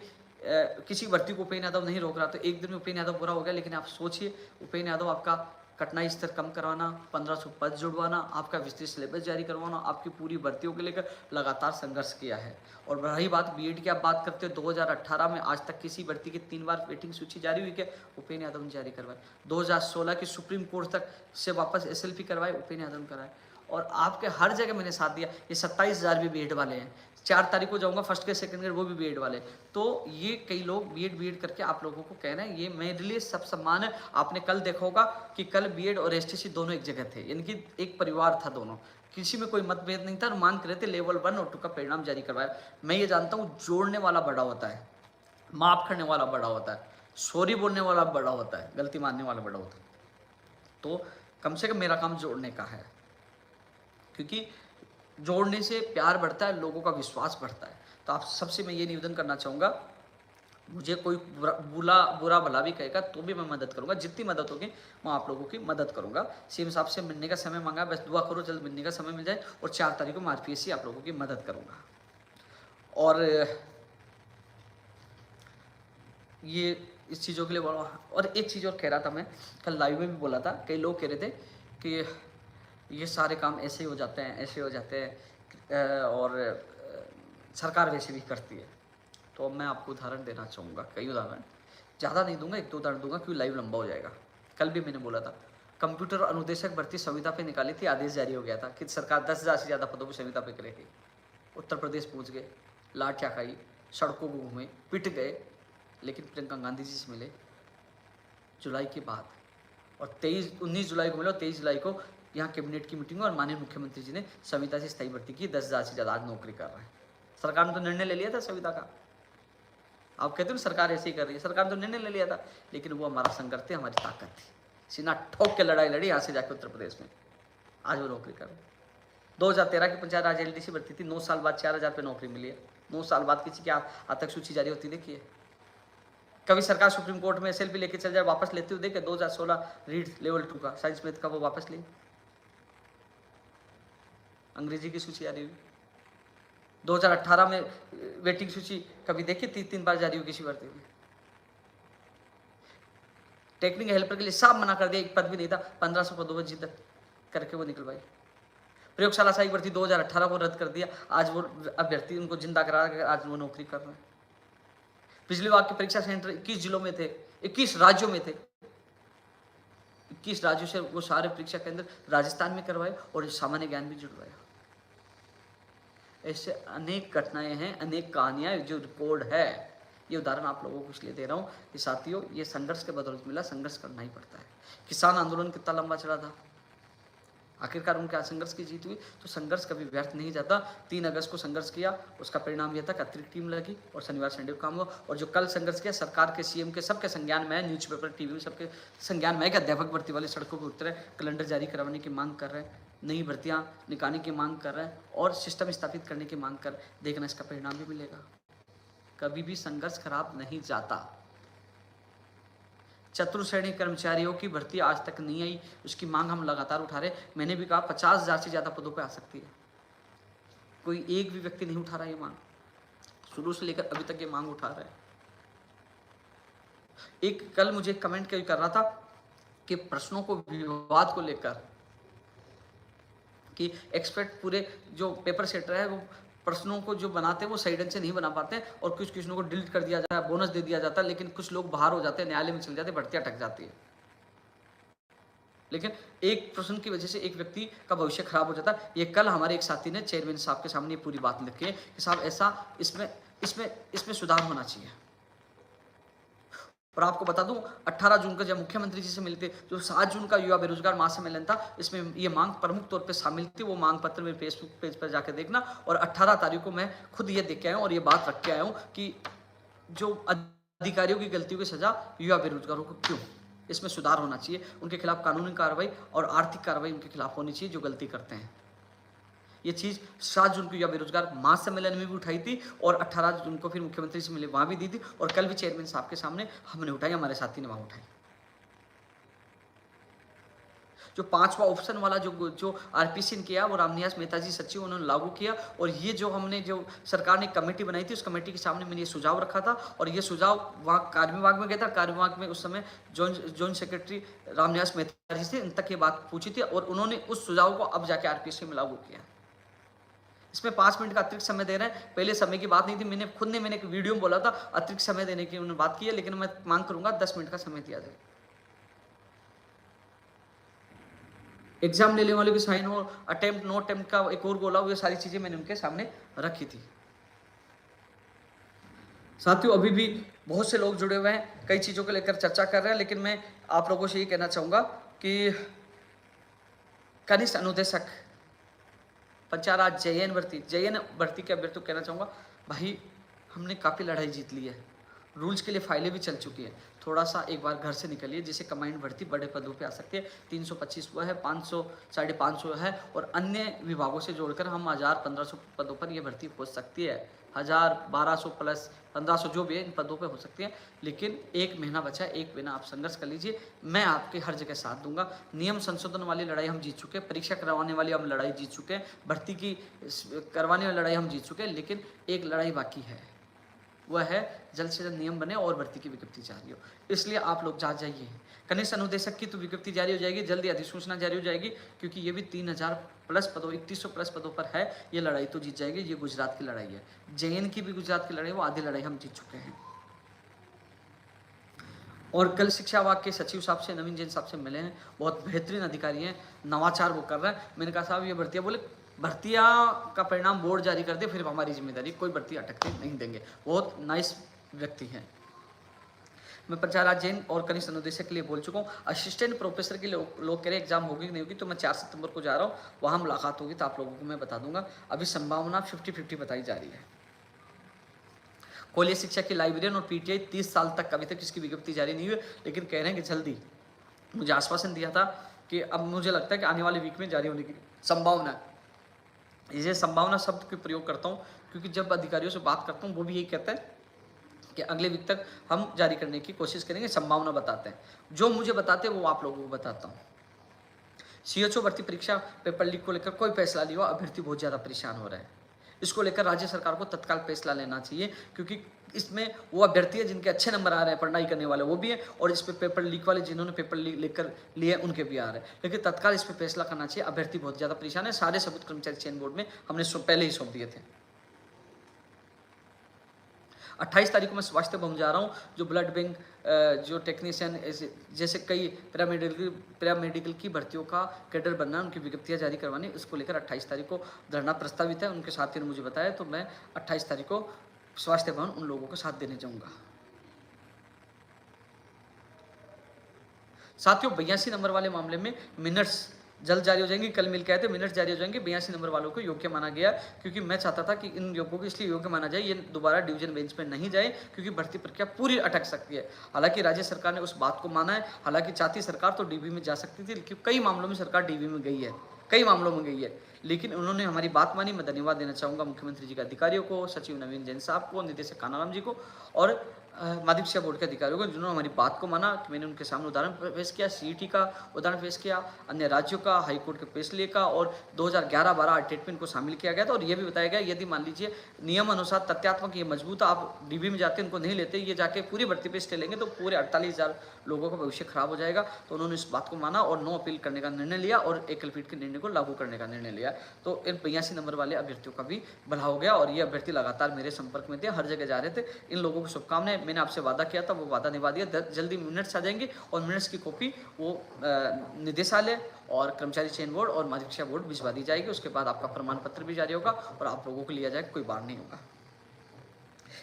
किसी भर्ती को उपेन्द्र यादव नहीं रोक रहा। तो एक दिन में उपेन्द्र यादव बुरा हो गया, लेकिन आप सोचिए, उपेन्द्र यादव आपका कठिनाई स्तर कम करवाना, 1500 पद जुड़वाना, आपका विस्तृत सिलेबस जारी करवाना, आपकी पूरी भर्तियों के लेकर लगातार संघर्ष किया है। और रही बात बीएड की, आप बात करते हो 2018 में आज तक किसी भर्ती की 3 बार वेटिंग सूची जारी हुई क्या? उपेन्द्र यादव ने जारी करवाई। 2016 की सुप्रीम कोर्ट तक से वापस एसएलपी करवाए, उपेन्द्र यादव ने कराए। और आपके हर जगह मैंने साथ दिया। ये 27,000 भी बीएड वाले हैं, 4 तारीख को जाऊंगा फर्स्ट ग्रेड सेकंड ग्रेड, वो भी बीएड वाले। तो ये कई लोग बीएड करके आप लोगों को कह रहे हैं, ये मेरे लिए सब सम्मान है। आपने कल देखा होगा कि कल बीएड और एसटीसी दोनों एक जगह थे, यानी कि एक परिवार था दोनों, किसी में कोई मतभेद नहीं था, मांग कर रहे थे। लेवल 1 और 2 का परिणाम जारी करवाया। मैं ये जानता हूँ जोड़ने वाला बड़ा होता है, माफ करने वाला बड़ा होता है, सॉरी बोलने वाला बड़ा होता है, गलती मानने वाला बड़ा होता है। तो कम से कम मेरा काम जोड़ने का है, क्योंकि जोड़ने से प्यार बढ़ता है, लोगों का विश्वास बढ़ता है। तो आप सबसे मैं ये निवेदन करना चाहूँगा, मुझे कोई बुरा भला भी कहेगा तो भी मैं मदद करूंगा, जितनी मदद होगी मैं आप लोगों की मदद करूंगा। सीएम साहब से मिलने का समय मांगा, बस दुआ करो जल्द मिलने का समय मिल जाए, और 4 तारीख को मैं आरपीएससी आप लोगों की मदद करूंगा। और ये इस चीज़ों के लिए बोला। और एक चीज़ और कह रहा था, मैं कल लाइव में भी बोला था, कई लोग कह रहे थे कि ये सारे काम ऐसे ही हो जाते हैं, ऐसे हो जाते हैं, और सरकार वैसे भी करती है। तो अब मैं आपको उदाहरण देना चाहूँगा, कई उदाहरण, ज़्यादा नहीं दूंगा, 1-2 उदाहरण दूंगा क्योंकि लाइव लंबा हो जाएगा। कल भी मैंने बोला था, कंप्यूटर अनुदेशक भर्ती संविदा पे निकाली थी, आदेश जारी हो गया था कि सरकार 10,000 से ज़्यादा पदों पर संविदा पे करेगी। उत्तर प्रदेश पहुँच गए, लाठियाँ खाई, सड़कों को घूमे, पिट गए, लेकिन प्रियंका गांधी जी से मिले जुलाई के बाद, और 19 जुलाई को मिले, और 23 जुलाई को यहाँ कैबिनेट की मीटिंग, और माननीय मुख्यमंत्री जी ने संविदा से स्थायी भर्ती की, 10,000 से ज़्यादा आज नौकरी कर रहे हैं। सरकार ने तो निर्णय ले लिया था संविदा का। आप कहते हो सरकार ऐसे ही कर रही है, सरकार ने तो निर्णय ले लिया था, लेकिन वो हमारा संघर्ष थे, हमारी ताकत थी, सीना ठोक के लड़ाई लड़ी यहाँ से जाके उत्तर प्रदेश में, आज वो नौकरी कर रहे हैं। 2013 की पंचायत राज एलडीसी भर्ती थी, 9 साल बाद 4,000 पे नौकरी मिली है। 9 साल बाद किसी की आतंक सूची जारी होती देखिए। कभी सरकार सुप्रीम कोर्ट में एसएलपी लेके चल जाए, वापस लेते हुए देखे। 2016 रीड लेवल 2 का साइंस मैथ का वो वापस ली, अंग्रेजी की सूची आ रही हुई। 2018 में वेटिंग सूची कभी देखी, 3 बार जारी हुई किसी भर्ती में। टेक्निकल हेल्पर के लिए साफ मना कर दिया, एक पद भी नहीं था, 1500 पदों पर जिद करके वो निकलवाई। प्रयोगशाला सहायक भर्ती 2018 को रद्द कर दिया, आज वो अभ्यर्थी उनको जिंदा करा कर आज वो नौकरी कर रहे हैं। बिजली विभाग के परीक्षा सेंटर 21 जिलों में थे, 21 राज्यों में थे, 21 राज्यों से वो सारे परीक्षा केंद्र राजस्थान में करवाए, और सामान्य ज्ञान भी जुड़वाया। ऐसे अनेक घटनाएं हैं, अनेक कहानियां जो रिकॉर्ड है। ये उदाहरण आप लोगों को इसलिए दे रहा हूँ कि साथियों, ये संघर्ष के बदौलत मिला, संघर्ष करना ही पड़ता है। किसान आंदोलन कितना लंबा चला था, आखिरकार उनके संघर्ष की जीत हुई। तो संघर्ष कभी व्यर्थ नहीं जाता। 3 अगस्त को संघर्ष किया, उसका परिणाम यह था कि अतिरिक्त टीम लगी, और शनिवार संडे को काम हुआ। और जो कल संघर्ष किया, सरकार के, सीएम के, सबके संज्ञान में है, न्यूज़पेपर टीवी में सबके संज्ञान में है कि अध्यापक भर्ती वाले सड़कों पर उतरे, कैलेंडर जारी करवाने की मांग कर रहे हैं, नई भर्तियां निकालने की मांग कर रहे हैं, और सिस्टम स्थापित करने की मांग कर। देखना इसका परिणाम भी मिलेगा। कभी भी संघर्ष खराब नहीं जाता। चतुर्श्रेणी कर्मचारियों की भर्ती आज तक नहीं आई, उसकी मांग हम लगातार उठा रहे। मैंने भी कहा 50,000 से ज़्यादा पदों पे आ सकती है, कोई एक भी व्यक्ति नहीं उठा रहा ये मांग, शुरू से लेकर अभी तक ये मांग उठा रहा है। एक कल मुझे कमेंट कर रहा था कि प्रश्नों को, विवाद को लेकर, कि एक्सपर्ट पूरे जो पेपर सेटर है वो प्रश्नों को जो बनाते हैं वो सही ढंग से नहीं बना पाते, और कुछ क्वेश्चनों को डिलीट कर दिया जाता है, बोनस दे दिया जाता है, लेकिन कुछ लोग बाहर हो जाते हैं, न्यायालय में चले जाते हैं, भर्तियां अटक जाती है। लेकिन एक प्रश्न की वजह से एक व्यक्ति का भविष्य खराब हो जाता है। ये कल हमारे एक साथी ने चेयरमैन साहब के सामने पूरी बात लिखी है कि साहब ऐसा इसमें सुधार होना चाहिए। और आपको बता दूं, 18 जून को जब मुख्यमंत्री जी से मिलते, जो 7 जून का युवा बेरोजगार महासम्मेलन था, इसमें ये मांग प्रमुख तौर पे शामिल थी। वो मांग पत्र मेरे फेसबुक पेज पर जाकर देखना। और 18 तारीख को मैं खुद ये देख के आया हूँ, और ये बात रख के आया हूँ कि जो अधिकारियों की गलतियों की सजा युवा बेरोजगारों को क्यों, इसमें सुधार होना चाहिए। उनके खिलाफ कानूनी कार्रवाई और आर्थिक कार्रवाई उनके खिलाफ होनी चाहिए जो गलती करते हैं। ये चीज़ 7 जून को युवा बेरोजगार महासम्मेलन में भी उठाई थी, और 18 जून को फिर मुख्यमंत्री से मिले, वहां भी दी थी, और कल भी चेयरमैन साहब के सामने हमने उठाई, हमारे साथी ने वहां उठाई। जो 5वां ऑप्शन वाला जो आरपीसी ने किया, वो रामनिवास मेहता जी सचिव, उन्होंने लागू किया। और ये जो सरकार ने कमेटी बनाई थी, उस कमेटी के सामने मैंने ये सुझाव रखा था, और ये सुझाव वहाँ कार्य विभाग में गया था। कार्य विभाग में उस समय जॉइंट सेक्रेटरी रामनिवास मेहता जी थे, इन तक ये बात पूछी थी, और उन्होंने उस सुझाव को अब जाके आरपीसी में लागू किया। इसमें 5 मिनट का अतिरिक्त समय दे रहे हैं। पहले समय की बात नहीं थी, मैंने एक वीडियो में बोला था अतिरिक्त समय देने की उन्होंने बात की है, लेकिन मैं मांग करूंगा 10 मिनट का समय दिया जाए। एग्जाम लेने वालों की साइन और अटेम्प्ट नो अटेम्प्ट का एक और गोला, ये सारी चीजें मैंने उनके सामने रखी थी। साथियों अभी भी बहुत से लोग जुड़े हुए हैं, कई चीज़ों को लेकर चर्चा कर रहे हैं, लेकिन मैं आप लोगों से ये कहना चाहूँगा कि कनिष्ठ अनुदेशक पंचायत राज जेएन भर्ती के अभ्यर्थी को कहना चाहूँगा, भाई हमने काफ़ी लड़ाई जीत ली है, रूल्स के लिए फाइलें भी चल चुकी हैं, थोड़ा सा एक बार घर से निकलिए, जिससे कमांड भर्ती बड़े पदों पे आ सकती है। 325 हुआ है, 500 550 है, और अन्य विभागों से जोड़कर हम 1000-1500 पदों पर यह भर्ती हो सकती है। 1000, 1200 प्लस 1500 जो भी है इन पदों पे हो सकती है। लेकिन 1 महीना बचा है, 1 महीना आप संघर्ष कर लीजिए, मैं आपके हर जगह साथ दूंगा। नियम संशोधन वाली लड़ाई हम जीत चुके हैं, परीक्षा करवाने वाली हम लड़ाई जीत चुके हैं, भर्ती की करवाने वाली लड़ाई हम जीत चुके हैं, लेकिन एक लड़ाई बाकी है, वह है जल्द से जल्द नियम बने और भर्ती की विज्ञप्ति जारी हो। इसलिए आप लोग जाइए। कनिष्ठ अनुदेशक की तो विज्ञप्ति जारी हो जाएगी, जल्दी अधिसूचना जारी हो जाएगी, क्योंकि ये भी 3000 प्लस पदों 3100 प्लस पदों पर है, ये लड़ाई तो जीत जाएगी। ये गुजरात की लड़ाई है, जेएन की भी गुजरात की लड़ाई, वो आधी लड़ाई हम जीत चुके हैं। और कल शिक्षा विभाग के सचिव साहब से, नवीन जैन साहब से मिले हैं, बहुत बेहतरीन अधिकारी हैं, नवाचार वो कर रहे हैं। मैंने कहा साहब ये भर्तियाँ, बोले भर्तियाँ का परिणाम बोर्ड जारी कर दे, फिर हमारी जिम्मेदारी, कोई भर्ती अटकते नहीं देंगे। बहुत नाइस व्यक्ति हैं। मैं पंचायत राज जेएन और कनिष्ठ अनुदेशक के लिए बोल चुका हूँ। असिस्टेंट प्रोफेसर के लोग कह रहे एग्जाम होगी कि नहीं होगी, तो मैं 4 सितंबर को जा रहा हूँ, वहाँ मुलाकात होगी तो आप लोगों को मैं बता दूंगा। अभी संभावना 50-50 बताई जा रही है। कॉलेज शिक्षा की लाइब्रेरियन और पीटीआई 30 साल तक, अभी तक इसकी विज्ञप्ति जारी नहीं हुई, लेकिन कह रहे हैं कि जल्दी। मुझे आश्वासन दिया था कि अब मुझे लगता है कि आने वाले वीक में जारी होने की संभावना है। इसे संभावना शब्द का प्रयोग करता हूँ क्योंकि जब अधिकारियों से बात करता हूँ वो भी यही कहते हैं कि अगले वीक तक हम जारी करने की कोशिश करेंगे, संभावना बताते हैं। जो मुझे बताते हैं वो आप लोगों को बताता हूँ। सीएचओ भर्ती परीक्षा पेपर लीक को लेकर कोई फैसला नहीं हुआ, अभ्यर्थी बहुत ज़्यादा परेशान हो रहे हैं। इसको लेकर राज्य सरकार को तत्काल फैसला लेना चाहिए, क्योंकि इसमें वो अभ्यर्थी है जिनके अच्छे नंबर आ रहे हैं, पढ़ाई करने वाले वो भी हैं, और इस पे पेपर लीक वाले जिन्होंने पेपर लीक लेकर लिए उनके भी आ रहे हैं। लेकिन तत्काल इस पर फैसला करना चाहिए, अभ्यर्थी बहुत ज़्यादा परेशान है। सारे सबूत कर्मचारी चयन बोर्ड में हमने पहले ही सौंप दिए थे। 28 तारीख को मैं स्वास्थ्य भवन जा रहा हूँ, जो ब्लड बैंक, जो टेक्नीशियन, जैसे कई पैरामेडिकल की भर्तियों का कैडर बनना, उनकी विज्ञप्तियाँ जारी करवानी, इसको लेकर 28 तारीख को धरना प्रस्तावित है। उनके साथियों ने मुझे बताया, तो मैं 28 तारीख को स्वास्थ्य भवन उन लोगों को साथ देने जाऊँगा। साथियों 82 नंबर वाले मामले में मिनट्स जल्द जारी हो जाएंगी, कल मिल के आए थे, मिनट्स जारी हो जाएंगे। 82 नंबर वालों को योग्य माना गया, क्योंकि मैं चाहता था कि इन योग्यों को इसलिए योग्य माना जाए, ये दोबारा डिवीजन बेंच पे नहीं जाए, क्योंकि भर्ती प्रक्रिया पूरी अटक सकती है। हालांकि राज्य सरकार ने उस बात को माना है, हालांकि चाहती सरकार तो डीबी में जा सकती थी, लेकिन कई मामलों में सरकार डीबी में गई है, कई मामलों में गई है, लेकिन उन्होंने हमारी बात मानी। मैं धन्यवाद देना चाहूँगा मुख्यमंत्री जी के अधिकारियों को, सचिव नवीन जैन साहब को, निदेशक कानाराम जी को, और माध्यमिक शिक्षा बोर्ड के अधिकारियों को, जिन्होंने हमारी बात को माना। कि मैंने उनके सामने उदाहरण पेश किया, सीईटी का उदाहरण पेश किया, अन्य राज्यों का, हाईकोर्ट के फैसले का, और 2011-12 ट्रीटमेंट को शामिल किया गया था। और यह भी बताया गया, यदि मान लीजिए नियम अनुसार तथ्यात्मक ये मजबूत, आप डीबी में जाते उनको नहीं लेते, ये जाके पूरी भर्ती पे स्टे लेंगे, तो पूरे 48,000 लोगों का भविष्य खराब हो जाएगा। तो उन्होंने इस बात को माना और नो अपील करने का निर्णय लिया, और एकल पीठ के निर्णय को लागू करने का निर्णय लिया। तो इन 82 नंबर वाले अभ्यर्थियों का भी भला हो गया, और ये अभ्यर्थी लगातार मेरे संपर्क में थे, हर जगह जा रहे थे। इन लोगों को शुभकामनाएं। मैंने आपसे वादा किया था, वो वादा निभा दिया। जल्दी मिनट्स आ जाएंगे, और मिनट्स की कॉपी वो निदेशालय और कर्मचारी चयन बोर्ड और माध्यमिक शिक्षा बोर्ड भिजवा दी जाएगी। उसके बाद आपका प्रमाण पत्र भी जारी होगा और आप लोगों को लिया जाएगा, कोई बार नहीं होगा।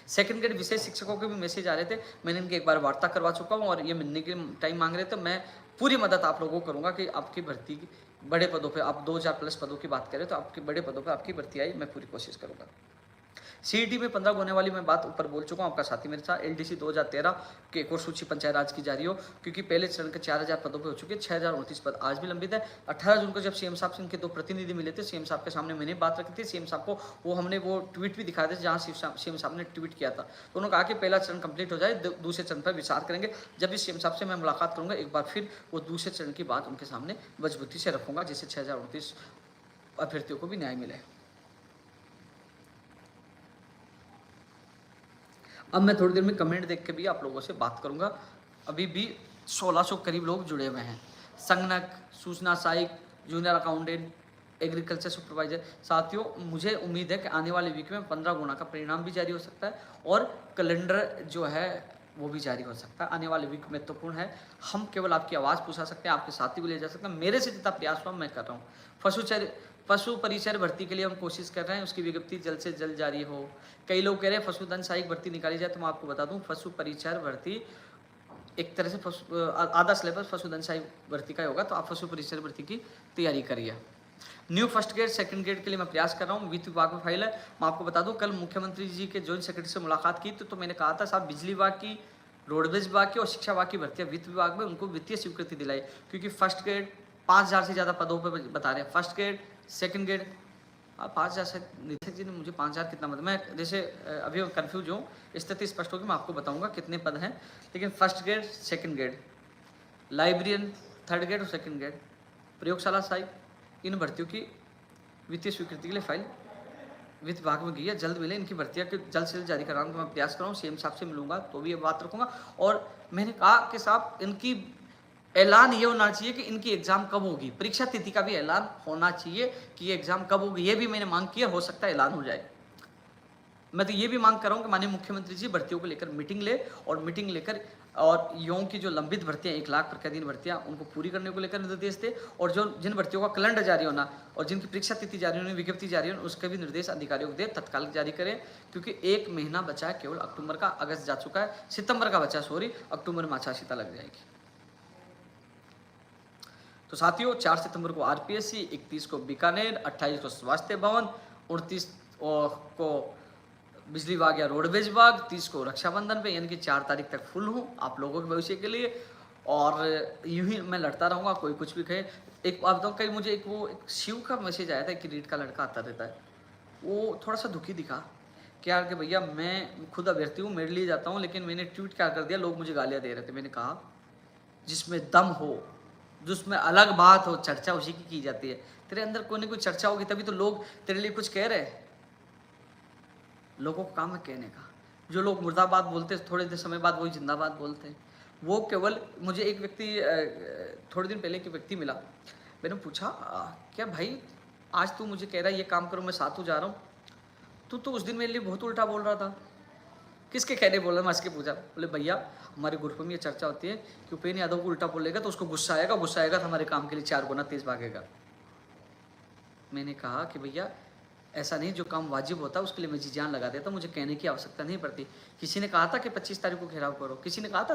सेकंड ग्रेड विशेष शिक्षकों के भी मैसेज आ रहे थे, मैंने इनकी एक बार वार्ता करवा चुका हूँ, और ये मिलने के टाइम मांग रहे थे। मैं पूरी मदद आप लोगों को करूँगा कि आपकी भर्ती बड़े पदों पे, आप 2000 प्लस पदों की बात करें तो आपके बड़े पदों पे आपकी भर्ती आई, मैं पूरी कोशिश करूँगा। सीईटी में 15 होने वाली मैं बात ऊपर बोल चुका हूँ, आपका साथी मेरे साथ। एलडीसी 2013 की एक और सूची पंचायत राज की जारी हो, क्योंकि पहले चरण के 4000 पदों पे हो चुके हैं, 6029 पद आज भी लंबित है। 18 जून को जब सीएम साहब से इनके 2 प्रतिनिधि मिले थे, सीएम साहब के सामने मैंने बात रखी थी, सीएम साहब को वो हमने वो ट्वीट भी दिखाए थे जहाँ सीएम साहब ने ट्वीट किया था। तो उन्होंने कहा कि पहला चरण कंप्लीट हो जाए, दूसरे चरण पर विचार करेंगे। जब भी सीएम साहब से मैं मुलाकात करूँगा, एक बार फिर वो दूसरे चरण की बात उनके सामने मजबूती से रखूँगा, जिससे 6029 अभ्यर्थियों को भी न्याय मिले। अब मैं थोड़ी देर में कमेंट देख के भी आप लोगों से बात करूंगा। अभी भी 1600 करीब लोग जुड़े हुए हैं। संगणक, सूचना सहायक, जूनियर अकाउंटेंट, एग्रीकल्चर सुपरवाइजर। साथियों मुझे उम्मीद है कि आने वाले वीक में 15 गुना का परिणाम भी जारी हो सकता है, और कैलेंडर जो है वो भी जारी हो सकता है। आने वाले वीक महत्वपूर्ण है। हम केवल आपकी आवाज़ पूछा सकते हैं, आपके साथी को ले जा सकते हैं। मेरे से जितना प्रयास हुआ मैं कर रहा हूँ। पशु परिचर भर्ती के लिए हम कोशिश कर रहे हैं, उसकी विज्ञप्ति जल्द से जल्द जारी हो। कई लोग कह रहे हैं पशुधन सहायक भर्ती निकाली जाए, तो मैं आपको बता दूं पशु परिचर भर्ती एक तरह से आधा सिलेबस पशुधन सहायक भर्ती का होगा, तो आप पशु परिचर भर्ती की तैयारी करिए। New first grade second grade के लिए मैं प्रयास कर रहा हूँ। वित्त विभाग में फाइल है। मैं आपको बता दूं कल मुख्यमंत्री जी के जॉइंट सेक्रेटरी से मुलाकात की तो मैंने कहा था साहब बिजली विभाग की, रोडवेज विभाग की और शिक्षा विभाग की भर्तियां वित्त विभाग में उनको वित्तीय स्वीकृति दिलाई, क्योंकि फर्स्ट ग्रेड 5,000 से ज़्यादा पदों पर बता रहे हैं। फर्स्ट ग्रेड सेकंड ग्रेड 5,000 से नितिन जी ने मुझे 5,000 कितना मतलब, मैं जैसे अभी कंफ्यूज हूँ, स्थिति स्पष्ट होगी मैं आपको बताऊंगा कितने पद हैं। लेकिन first grade second grade, librarian third grade और सेकंड ग्रेड, प्रयोगशाला सहायक, इन भर्तियों की वित्तीय स्वीकृति के लिए फाइल वित्त विभाग में गई है। जल्द मिले इनकी भर्तियाँ के जल्द से जल्द जारी कराने का मैं प्रयास कर रहा हूँ। सीएम साहब से मिलूंगा तो भी ये बात रखूंगा। और मैंने कहा कि साहब इनकी ऐलान ये होना चाहिए कि इनकी एग्जाम कब होगी, परीक्षा तिथि का भी ऐलान होना चाहिए कि ये एग्जाम कब होगी। ये भी मैंने मांग की है, हो सकता है ऐलान हो जाए। मैं तो ये भी मांग कर रहा हूँ कि माननीय मुख्यमंत्री जी भर्तियों को लेकर मीटिंग ले और मीटिंग लेकर और युवाओं की जो लंबित भर्तियां 1 लाख प्रतिदिन भर्तियां उनको पूरी करने को लेकर निर्देश दे, और जो जिन भर्तियों का कैलेंडर जारी होना और जिनकी परीक्षा तिथि जारी होनी, विज्ञप्ति जारी होनी, उसके भी निर्देश अधिकारियों को दे, तत्काल जारी करें। क्योंकि 1 महीना बचा है केवल, अक्टूबर का, अगस्त जा चुका है, सितंबर का बचा, अक्टूबर में आचार लग जाएगी। तो साथियों 4 सितंबर को आरपीएससी, 31 को बीकानेर, 28 को स्वास्थ्य भवन, 29 को बिजली विभाग या रोडवेज विभाग, 30 को रक्षाबंधन पे, यानी कि 4 तारीख तक फुल हूँ आप लोगों के भविष्य के लिए। और यूं ही मैं लड़ता रहूँगा, कोई कुछ भी कहे। एक बात बताऊँ, कहीं मुझे एक शिव का मैसेज आया था, कि रीट का लड़का आता रहता है, वो थोड़ा सा दुखी दिखा कि यार कि भैया मैं खुद अभ्यर्थी हूँ, मेरे लिए जाता हूँ, लेकिन मैंने ट्वीट क्या कर दिया, लोग मुझे गालियाँ दे रहे थे। मैंने कहा जिसमें दम हो, जिसमें अलग बात हो, चर्चा उसी की जाती है। तेरे अंदर कोई ना कोई चर्चा होगी तभी तो लोग तेरे लिए कुछ कह रहे हैं। लोगों को काम है कहने का। जो लोग मुर्दाबाद बोलते हैं थोड़े देर समय बाद वही जिंदाबाद बोलते हैं। वो केवल, मुझे एक व्यक्ति थोड़े दिन पहले एक व्यक्ति मिला, मैंने पूछा क्या भाई आज तू मुझे कह रहा है ये काम करो, मैं साथ जा रहा हूँ, तू तो उस दिन मेरे लिए बहुत उल्टा बोल रहा था। किसके कहने बोल रहा, मैं इसके पूछा। बोले भैया हमारे ग्रुप में ये चर्चा होती है कि उपेन्द्र यादव को उल्टा बोलेगा तो उसको गुस्सा आएगा तो हमारे काम के लिए 4 गुना तेज भागेगा। मैंने कहा कि भैया ऐसा नहीं, जो काम वाजिब होता है उसके लिए मैं जी जान लगा देता, मुझे कहने की आवश्यकता नहीं पड़ती। किसी ने कहा था कि 25 तारीख को घेराव करो, किसी ने कहा था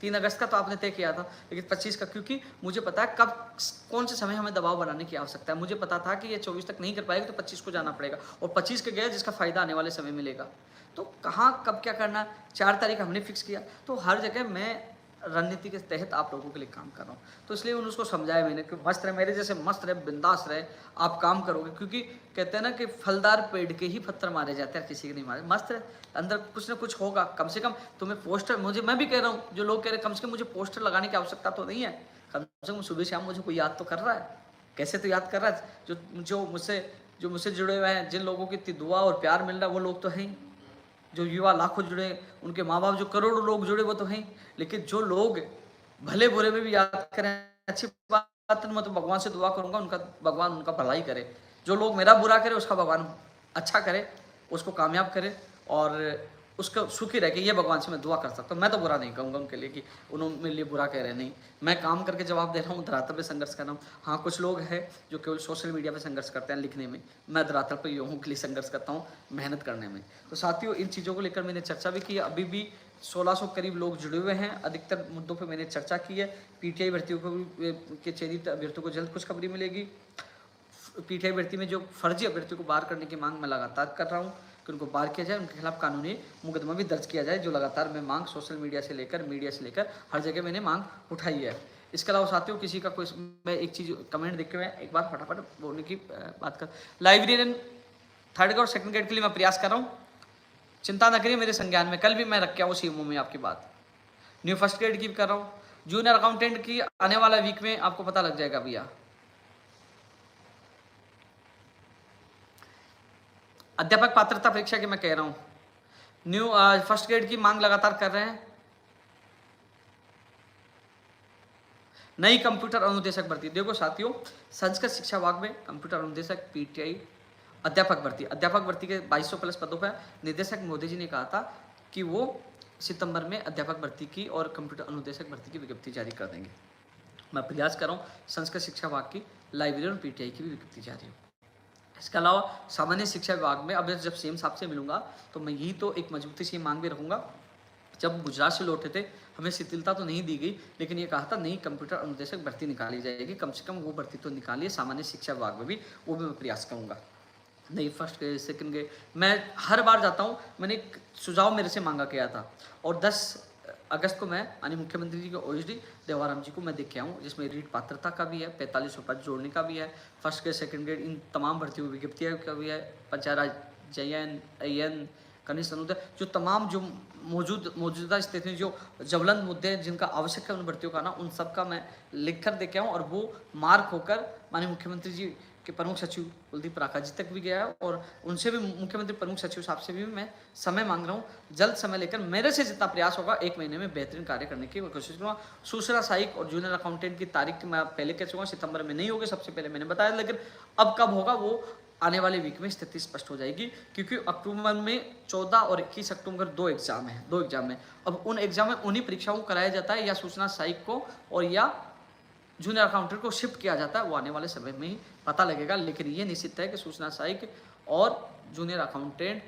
3 अगस्त का तो आपने तय किया था, लेकिन 25 का, क्योंकि मुझे पता है कब कौन से समय हमें दबाव बनाने की आवश्यकता है। मुझे पता था कि ये 24 तक नहीं कर पाएगा तो 25 को जाना पड़ेगा, और 25 के गया जिसका फायदा आने वाले समय मिलेगा। तो कहाँ कब क्या करना, 4 तारीख हमने फिक्स किया। तो हर जगह मैं रणनीति के तहत आप लोगों के लिए काम कर रहा हूँ। तो इसलिए उसको समझाया मैंने कि मस्त रहे, मेरे जैसे मस्त रहे, बिंदास रहे, आप काम करोगे। क्योंकि कहते हैं ना कि फलदार पेड़ के ही पत्थर मारे जाते हैं, किसी के नहीं मारे। मस्त रहे, अंदर कुछ ना कुछ होगा। कम से कम तुम्हें पोस्टर, मैं भी कह रहा हूँ, जो लोग कह रहे हैं कम से कम मुझे पोस्टर लगाने की आवश्यकता तो नहीं है। कम से कम सुबह शाम मुझे कोई याद तो कर रहा है। कैसे तो याद कर रहा है, जो मुझसे जुड़े हुए हैं, जिन लोगों की दुआ और प्यार मिल रहा है वो लोग तो हैं। जो युवा लाखों जुड़े, उनके माँ बाप जो करोड़ों लोग जुड़े वो तो हैं। लेकिन जो लोग भले बुरे में भी याद करें, अच्छी बात है, मैं तो भगवान से दुआ करूंगा भगवान उनका भलाई करे। जो लोग मेरा बुरा करे उसका भगवान अच्छा करे, उसको कामयाब करे, और उसका सुखी रह के, ये भगवान से मैं दुआ कर सकता हूँ। मैं तो बुरा नहीं कहूँगा उनके लिए कि उन्होंने मेरे लिए बुरा कह रहे, नहीं। मैं काम करके जवाब दे रहा हूँ, धरातल पे संघर्ष कर रहा हूँ। हाँ, कुछ लोग हैं जो केवल सोशल मीडिया पे संघर्ष करते हैं लिखने में, मैं धरातल पे युवाओं के लिए संघर्ष करता हूँ मेहनत करने में। तो साथियों इन चीज़ों को लेकर मैंने चर्चा भी की। अभी भी 1600 करीब लोग जुड़े हुए हैं। अधिकतर मुद्दों पर मैंने चर्चा की है। पीटीआई भर्तियों को के चयनित अभ्यर्थियों को जल्द खुशखबरी मिलेगी। पीटीआई भर्ती में जो फर्जी अभ्यर्थियों को बाहर करने की मांग मैं लगातार कर रहा हूँ कि उनको बाहर किया जाए, उनके खिलाफ कानूनी मुकदमा भी दर्ज किया जाए, जो लगातार मैं मांग सोशल मीडिया से लेकर हर जगह मैंने मांग उठाई है। इसके अलावा साथियों किसी का कोई, मैं एक चीज़ कमेंट देख के मैं एक बार फटाफट बोलने की बात कर, लाइब्रेरियन 3rd ग्रेड और 2nd ग्रेड के लिए मैं प्रयास कर रहा हूँ। चिंता न करिए, मेरे संज्ञान में कल भी मैं रख के आऊँ सीएमओ में आपकी बात। न्यू 1st ग्रेड की भी कर रहा हूँ। जूनियर अकाउंटेंट की आने वाला वीक में आपको पता लग जाएगा भैया। अध्यापक पात्रता परीक्षा की मैं कह रहा हूं, न्यू 1st ग्रेड की मांग लगातार कर रहे हैं। नई कंप्यूटर अनुदेशक भर्ती, देखो साथियों, संस्कृत शिक्षा विभाग में कंप्यूटर अनुदेशक पीटीआई अध्यापक भर्ती के 2200 प्लस पदों पर निदेशक मोदी जी ने कहा था कि वो सितंबर में अध्यापक भर्ती की और कंप्यूटर अनुदेशक भर्ती की विज्ञप्ति जारी कर देंगे। मैं प्रयास कर रहा हूँ संस्कृत शिक्षा विभाग की, लाइब्रेरी और पीटीआई की भी विज्ञप्ति जारी हो। इसके अलावा सामान्य शिक्षा विभाग में अब जब सीएम साहब से मिलूंगा तो मैं यही तो एक मजबूती से मांग भी रखूंगा। जब गुजरात से लौटे थे हमें शिथिलता तो नहीं दी गई, लेकिन ये कहा था नई कंप्यूटर अनुदेशक भर्ती निकाली जाएगी, कम से कम वो भर्ती तो निकालिए सामान्य शिक्षा विभाग में भी, वो भी मैं प्रयास करूंगा। नहीं फर्स्ट ग्रेड सेकंड ग्रेड, मैं हर बार जाता हूँ, मैंने एक सुझाव मेरे से मांगा गया था और 10 अगस्त को मैं माननीय मुख्यमंत्री जी के ओएसडी देवाराम जी को मैं देख के आऊँ, जिसमें रीट पात्रता का भी है, 4500 पद जोड़ने का भी है, फर्स्ट ग्रेड सेकंड ग्रेड इन तमाम भर्तियों विज्ञप्तियाँ का भी है, पंचायत राज जयन अयन कनिष्ठ अनुदय, जो तमाम जो मौजूदा स्थिति में जो ज्वलंत मुद्दे हैं जिनका आवश्यक है उन भर्तियों का ना, उन सब का मैं लिख कर दे के आऊँ और वो मार्क होकर माननीय मुख्यमंत्री जी के प्रमुख सचिव कुलदीप राका जी तक भी गया है और उनसे भी, मुख्यमंत्री प्रमुख सचिव साहब से भी मैं समय मांग रहा हूँ। जल्द समय लेकर मेरे से जितना प्रयास होगा 1 महीने में बेहतरीन कार्य करने की कोशिश करूँगा। सूचना सहायक और जूनियर अकाउंटेंट की तारीख मैं पहले कह चुका हूँ, सितंबर में नहीं होगी, सबसे पहले मैंने बताया, लेकिन अब कब होगा वो आने वाले वीक में स्थिति स्पष्ट हो जाएगी, क्योंकि अक्टूबर में 14 और 21 अक्टूबर 2 एग्जाम है। अब उन एग्जाम में उन्हीं परीक्षाओं को कराया जाता है, या सूचना सहायक को और या जूनियर अकाउंटेंट को शिफ्ट किया जाता है, वो आने वाले समय में ही पता लगेगा। लेकिन ये निश्चित है कि सूचना सहायक और जूनियर अकाउंटेंट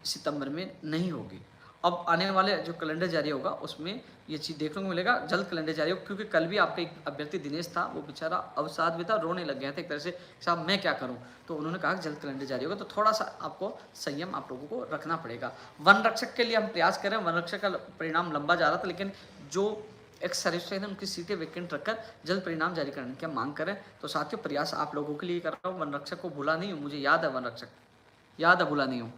सितंबर में नहीं होगी। अब आने वाले जो कैलेंडर जारी होगा उसमें ये चीज़ देखने को मिलेगा, जल्द कैलेंडर जारी होगा, क्योंकि कल भी आपका एक अभ्यर्थी दिनेश था, वो बेचारा अवसाद भी था, रोने लग गया था एक तरह से, साहब मैं क्या करूं, तो उन्होंने कहा जल्द कैलेंडर जारी होगा, तो थोड़ा सा आपको संयम आप लोगों को रखना पड़ेगा। वन रक्षक के लिए हम प्रयास करें, वन रक्षक का परिणाम लंबा जा रहा था, लेकिन जो एक्स सर्विस है उनकी सीटें वैकेंट रखकर जल्द परिणाम जारी करने की मांग करें। तो साथियों प्रयास आप लोगों के लिए कर रहा हूँ, वन रक्षक को भूला नहीं हूँ, मुझे याद है वन रक्षक, याद है, भूला नहीं हूँ।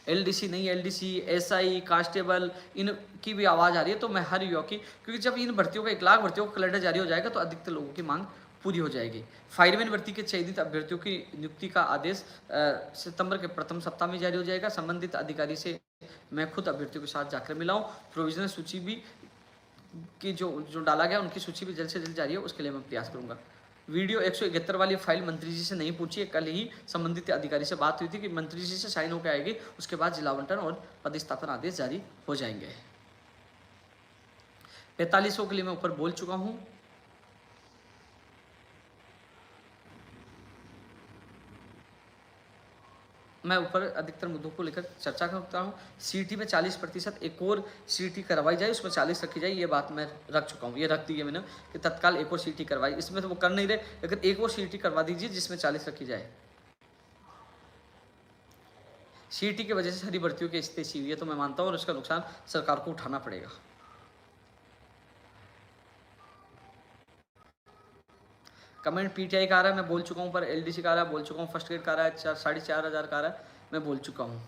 एलडीसी नहीं, एलडीसी एसआई कांस्टेबल इनकी भी आवाज़ आ रही है, तो मैं हर युवा की, क्योंकि जब इन भर्तियों का 1 लाख भर्तियों का कैलेंडर जारी हो जाएगा तो अधिकतर लोगों की मांग पूरी हो जाएगी। फायरमैन भर्ती के चयनित अभ्यर्थियों की नियुक्ति का आदेश सितंबर के प्रथम सप्ताह में जारी हो जाएगा। संबंधित अधिकारी से मैं खुद अभ्यर्थियों के साथ जाकर मिला हूँ। प्रोविजनल सूची भी की जो डाला गया उनकी सूची भी जल्द से जल्द जारी है, उसके लिए मैं प्रयास करूंगा। वीडियो 171 वाली फाइल मंत्री जी से नहीं पूछी है, कल ही संबंधित अधिकारी से बात हुई थी कि मंत्री जी से साइन होकर आएगी, उसके बाद जिला आवंटन और पदस्थापन आदेश जारी हो जाएंगे। 4500 के लिए मैं ऊपर बोल चुका हूं। मैं ऊपर अधिकतर मुद्दों को लेकर चर्चा करता हूँ। सीटी में 40% एक और सीटी करवाई जाए, उसमें 40 रखी जाए, ये बात मैं रख चुका हूँ, ये रख दी है मैंने कि तत्काल एक और सीटी करवाई। इसमें तो वो कर नहीं रहे, लेकिन एक और सीटी करवा दीजिए जिसमें 40 रखी जाए। सीटी की वजह से सारी भर्तियों की स्थिति हुई है, तो मैं मानता हूँ और उसका नुकसान सरकार को उठाना पड़ेगा। कमेंट पीटीआई का आ रहा है, मैं बोल चुका हूँ, पर एलडीसी का आ रहा है, बोल चुका हूँ, फर्स्ट ग्रेड का आ रहा है, 4,500 का आ रहा है, मैं बोल चुका हूँ।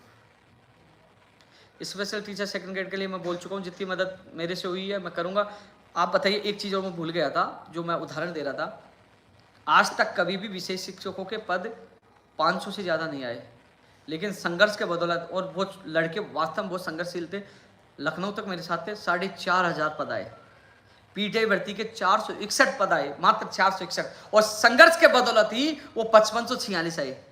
स्पेशल टीचर सेकंड ग्रेड के लिए मैं बोल चुका हूँ, जितनी मदद मेरे से हुई है मैं करूँगा। आप बताइए, एक चीज़ और मैं भूल गया था, जो मैं उदाहरण दे रहा था, आज तक कभी भी विशेष शिक्षकों के पद 500 से ज़्यादा नहीं आए, लेकिन संघर्ष के बदौलत, और वो लड़के वास्तव में बहुत संघर्षशील थे, लखनऊ तक मेरे साथ थे, 4,500 पद आए। पीटीआई भर्ती के 461 पद आए, मात्र 461, और संघर्ष के बदौलत ही वो 5546 आए।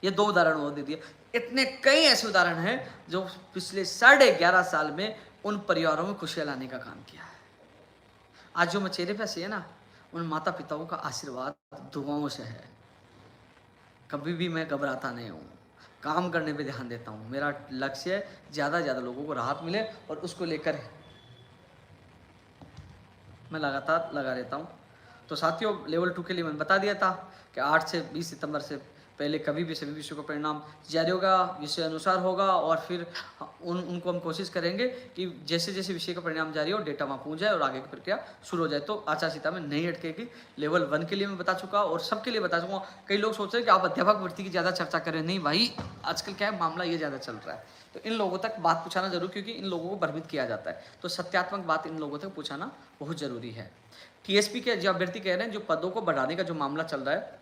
ये 2 उदाहरण वो दे दिए। इतने कई ऐसे उदाहरण हैं जो पिछले 11.5 साल में उन परिवारों में खुशियां लाने का काम किया है। आज जो मैं चेहरे पे से है ना, उन माता पिताओं का आशीर्वाद दुआओं से है। कभी भी मैं घबराता नहीं हूँ, काम करने पे ध्यान देता हूँ। मेरा लक्ष्य है ज़्यादा से ज़्यादा लोगों को राहत मिले, और उसको लेकर मैं लगातार लगा रहता हूँ। तो साथियों, लेवल 2 के लिए मैंने बता दिया था कि 8 से 20 सितंबर से पहले कभी भी सभी विषयों का परिणाम जारी होगा, विषय अनुसार होगा, और फिर उनको हम कोशिश करेंगे कि जैसे जैसे विषय का परिणाम जारी हो डेटा वहाँ पहुँच जाए और आगे की प्रक्रिया शुरू हो जाए, तो आचार संहिता में नहीं अटकेगी। लेवल 1 के लिए मैं बता चुका और सबके लिए बता चुका। कई लोग सोच रहे हैं कि आप अध्यापक भर्ती की ज़्यादा चर्चा करें, नहीं भाई, आजकल क्या है, मामला ये ज़्यादा चल रहा है, तो इन लोगों तक बात पहुँचाना जरूर, क्योंकि इन लोगों को भ्रमित किया जाता है, तो सत्यात्मक बात इन लोगों तक पहुँचाना बहुत जरूरी है। टीएसपी के जो अभ्यर्थी कह रहे हैं, जो पदों को बढ़ाने का जो मामला चल रहा है,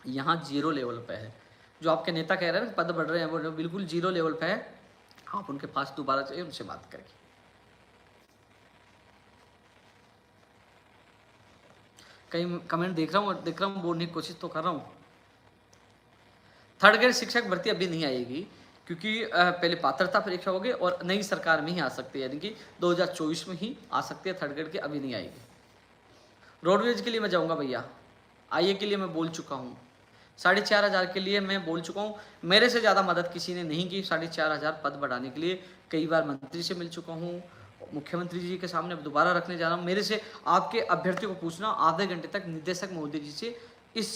यहाँ 0 लेवल पे है। जो आपके नेता कह रहे हैं पद बढ़ रहे हैं, वो बिल्कुल 0 लेवल पे है। आप उनके पास दोबारा चाहिए, उनसे बात करेंगे। कहीं कमेंट देख रहा हूँ, बोलने की कोशिश तो कर रहा हूँ। 3rd ग्रेड शिक्षक भर्ती अभी नहीं आएगी, क्योंकि पहले पात्रता परीक्षा होगी और नई सरकार में ही आ सकती है, यानी कि 2024 में ही आ सकती है, थर्ड ग्रेड की अभी नहीं आएगी। रोडवेज के लिए मैं जाऊंगा भैया, आईए के लिए मैं बोल चुका हूँ, 4,500 के लिए मैं बोल चुका हूँ। मेरे से ज़्यादा मदद किसी ने नहीं की 4,500 पद बढ़ाने के लिए। कई बार मंत्री से मिल चुका हूँ, मुख्यमंत्री जी के सामने दोबारा रखने जा रहा हूँ। मेरे से आपके अभ्यर्थियों को पूछना, आधे घंटे तक निदेशक महोदय जी से इस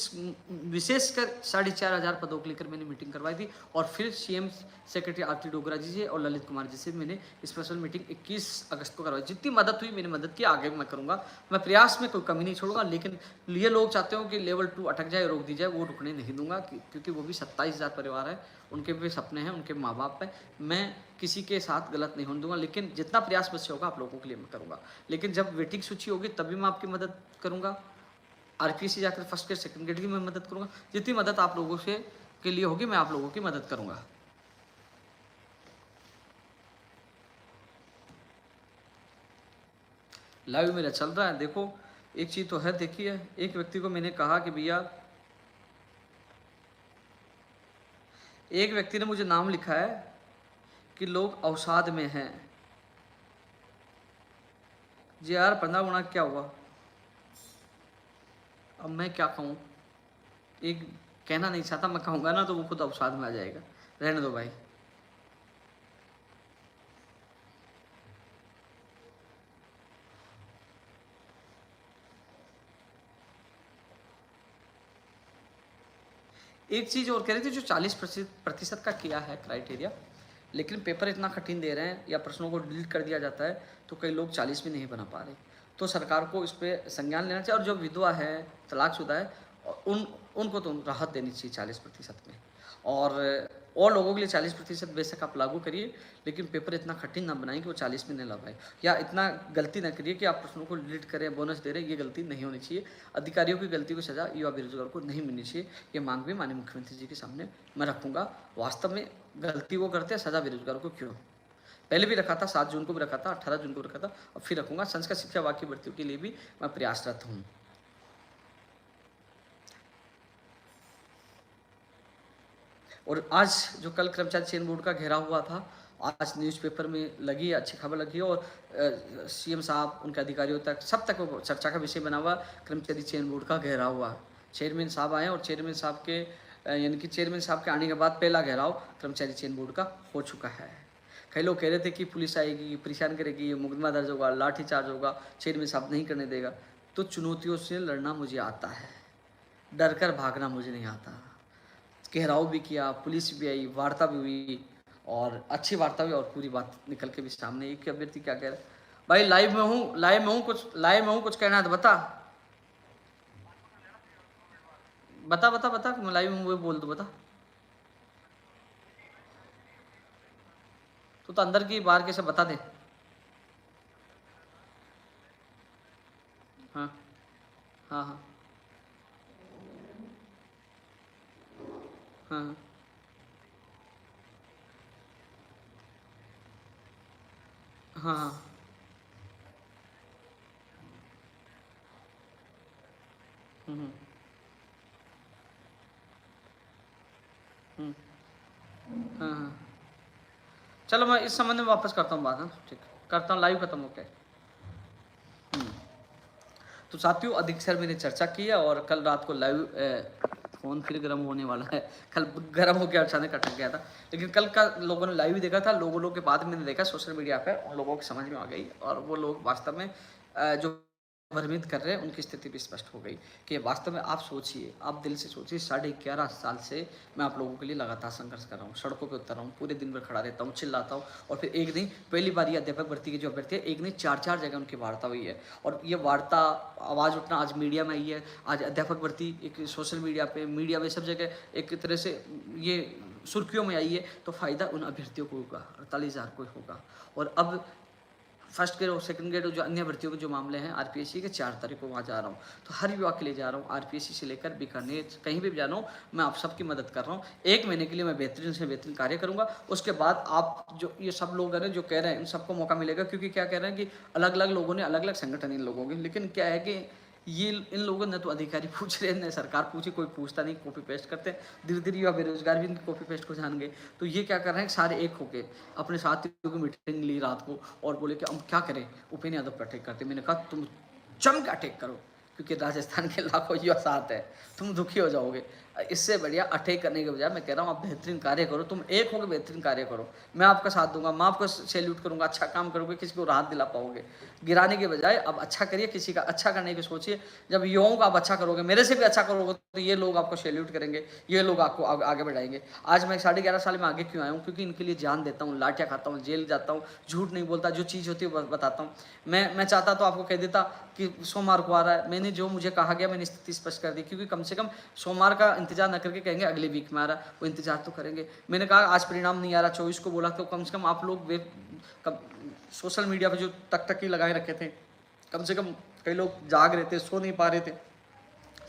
विशेषकर 4,500 पदों को लेकर मैंने मीटिंग करवाई थी। और फिर सीएम सेक्रेटरी आरती डोगरा जी से और ललित कुमार जी से मैंने स्पेशल मीटिंग 21 अगस्त को करवाई। जितनी मदद हुई मैंने मदद की, आगे मैं करूंगा, मैं प्रयास में कोई कमी नहीं छोड़ूंगा। लेकिन ये लोग चाहते हो कि लेवल 2 अटक जाए, रोक दी जाए, वो रुकने नहीं दूंगा, क्योंकि वो भी 27,000 परिवार है, उनके भी सपने हैं, उनके माँ बाप हैं। मैं किसी के साथ गलत नहीं होने दूंगा, लेकिन जितना प्रयास मुझसे होगा आप लोगों के लिए मैं करूंगा। लेकिन जब वेटिंग सूची होगी तभी मैं आपकी मदद करूंगा। आरपीएससी जाकर फर्स्ट ग्रेड सेकंड ग्रेड की मैं मदद करूंगा। जितनी मदद आप लोगों से के लिए होगी मैं आप लोगों की मदद करूंगा। लाइव मेरा चल रहा है, देखो एक चीज तो है, देखिए एक व्यक्ति को मैंने कहा कि भैया, एक व्यक्ति ने मुझे नाम लिखा है कि लोग अवसाद में हैं। जी यार 15 गुना क्या हुआ, अब मैं क्या कहूँ, एक कहना नहीं चाहता, मैं कहूँगा ना तो वो खुद अवसाद में आ जाएगा, रहने दो भाई। एक चीज़ और कह रही थी, जो 40% का किया है क्राइटेरिया, लेकिन पेपर इतना कठिन दे रहे हैं या प्रश्नों को डिलीट कर दिया जाता है, तो कई लोग 40 भी नहीं बना पा रहे। तो सरकार को इस पर संज्ञान लेना चाहिए, और जो विधवा है, तलाकशुदा है, उनको तो राहत देनी चाहिए 40% में। और लोगों के लिए 40% बेशक आप लागू करिए, लेकिन पेपर इतना कठिन ना बनाएं कि वो 40 में नहीं ला पाए, या इतना गलती ना करिए कि आप प्रश्नों को डिलीट करें, बोनस दे रहे हैं, ये गलती नहीं होनी चाहिए। अधिकारियों की गलती को सजा युवा बेरोजगार को नहीं मिलनी चाहिए। ये मांग भी माननीय मुख्यमंत्री जी के सामने मैं रखूंगा। वास्तव में गलती वो करते हैं, सजा बेरोजगारों को क्यों? पहले भी रखा था, 7 जून को भी रखा था, 18 जून को भी रखा था, अब फिर रखूंगा। संस्कृत शिक्षा बाकी भर्तियों के लिए भी मैं प्रयासरत हूँ। और आज जो कल कर्मचारी चयन बोर्ड का घेराव हुआ था, आज न्यूज़पेपर में लगी, अच्छी खबर लगी, और सीएम साहब, उनके अधिकारियों तक, सब तक वो चर्चा का विषय बना हुआ। कर्मचारी चयन बोर्ड का घेराव हुआ, चेयरमैन साहब आए, और चेयरमैन साहब के यानी कि चेयरमैन साहब के आने के बाद पहला घेराव कर्मचारी चयन बोर्ड का हो चुका है। कई लोग कह रहे थे कि पुलिस आएगी, परेशान करेगी, मुकदमा दर्ज होगा, लाठीचार्ज होगा, चेयरमैन साहब नहीं करने देगा। तो चुनौतियों से लड़ना मुझे आता है, डर कर भागना मुझे नहीं आता। घेराव भी किया, पुलिस भी आई, वार्ता भी हुई, और अच्छी वार्ता भी, और पूरी बात निकल के भी सामने। एक अभ्यर्थी क्या कह रहा है, भाई लाइव में हूँ, कुछ कहना है तो बता बता बता बता, मैं लाइव में हूँ, वो बोल दो, बता। तो अंदर की बाहर के सब बता दे। हाँ हाँ हाँ हाँ हाँ हाँ हम्म हम्म हाँ हाँ। चलो मैं इस संबंध में वापस करता हूँ बात, हाँ ठीक, करता हूँ, लाइव खत्म हो गया। तो साथियों, अधिक सर मैंने चर्चा की है, और कल रात को लाइव फोन फिर गर्म होने वाला है, कल गर्म होकर अचानक अटक गया था, लेकिन कल का लोगों ने लाइव भी देखा था। लोगों के बाद मैंने देखा सोशल मीडिया पर, उन लोगों की समझ में आ गई, और वो लोग वास्तव में जो भ्रमित कर रहे हैं, उनकी स्थिति भी स्पष्ट हो गई कि वास्तव में आप सोचिए, आप दिल से सोचिए, 11.5 साल से मैं आप लोगों के लिए लगातार संघर्ष कर रहा हूँ, सड़कों पे उतर रहा हूँ, पूरे दिन भर खड़ा रहता हूँ, चिल्लाता हूँ, और फिर एक दिन पहली बार ये अध्यापक भर्ती के जो अभ्यर्थी है, एक नहीं 4 जगह उनकी वार्ता हुई है। और ये वार्ता, आवाज़ उठना आज मीडिया में आई है, आज अध्यापक भर्ती एक सोशल मीडिया पे, मीडिया में, सब जगह एक तरह से ये सुर्खियों में आई है, तो फ़ायदा उन अभ्यर्थियों को होगा, 48,000 को होगा। और अब फर्स्ट ग्रेड और सेकंड ग्रेड और जो अन्य भर्तियों के जो मामले हैं, आरपीएससी के 4 तारीख को वहाँ जा रहा हूँ, तो हर विभाग के लिए जा रहा हूँ, आरपीएससी से लेकर बीकानेर, कहीं भी जा रहा हूँ, मैं आप सबकी मदद कर रहा हूँ। 1 महीने के लिए मैं बेहतरीन से बेहतरीन कार्य करूँगा। उसके बाद आप जो ये सब लोग हैं जो कह रहे हैं, इन सबको मौका मिलेगा, क्योंकि क्या कह रहे हैं कि अलग अलग लोगों ने, अलग अलग संगठन इन लोगों के, लेकिन क्या है कि ये इन लोगों ने तो अधिकारी पूछ रहे हैं, न सरकार पूछी, कोई पूछता नहीं, कॉपी पेस्ट करते। धीरे धीरे युवा बेरोजगार भी कॉपी पेस्ट को जान गए। तो ये क्या कर रहे हैं, सारे एक होके अपने साथियों की मीटिंग ली रात को और बोले कि हम क्या करें, उपेंद्र यादव पर अटैक करते। मैंने कहा तुम जम के अटैक करो, क्योंकि राजस्थान के लाखों युवा साथ है, तुम दुखी हो जाओगे। इससे बढ़िया अटैक करने के बजाय मैं कह रहा हूँ आप बेहतरीन कार्य करो, तुम एक होकर बेहतरीन कार्य करो, मैं आपका साथ दूंगा, मैं आपको सैल्यूट करूंगा। अच्छा काम करोगे, किसी को राहत दिला पाओगे। गिराने के बजाय अब अच्छा करिए, किसी का अच्छा करने की सोचिए। जब युवाओं का आप अच्छा करोगे, मेरे से भी अच्छा करोगे, तो ये लोग आपको सैल्यूट करेंगे, ये लोग आपको आगे बढ़ाएंगे। आज मैं 11.5 साल में आगे क्यों आया हूँ, क्योंकि इनके लिए जान देता हूँ, लाठियाँ खाता हूँ, जेल जाता हूँ, झूठ नहीं बोलता, जो चीज़ होती है वो बताता हूँ। मैं चाहता तो आपको कह देता कि सोमवार को आ रहा है, मैंने जो मुझे कहा गया मैंने स्थिति स्पष्ट कर दी, क्योंकि कम से कम सोमवार का इंतजार न करके कहेंगे अगले वीक में आ रहा है, वो इंतजार तो करेंगे। मैंने कहा आज परिणाम नहीं आ रहा, 24 को बोला, तो कम से कम आप लोग सोशल मीडिया पे जो टकटकी लगाए रखे थे, कम से कम कई लोग जाग रहे थे, सो नहीं पा रहे थे,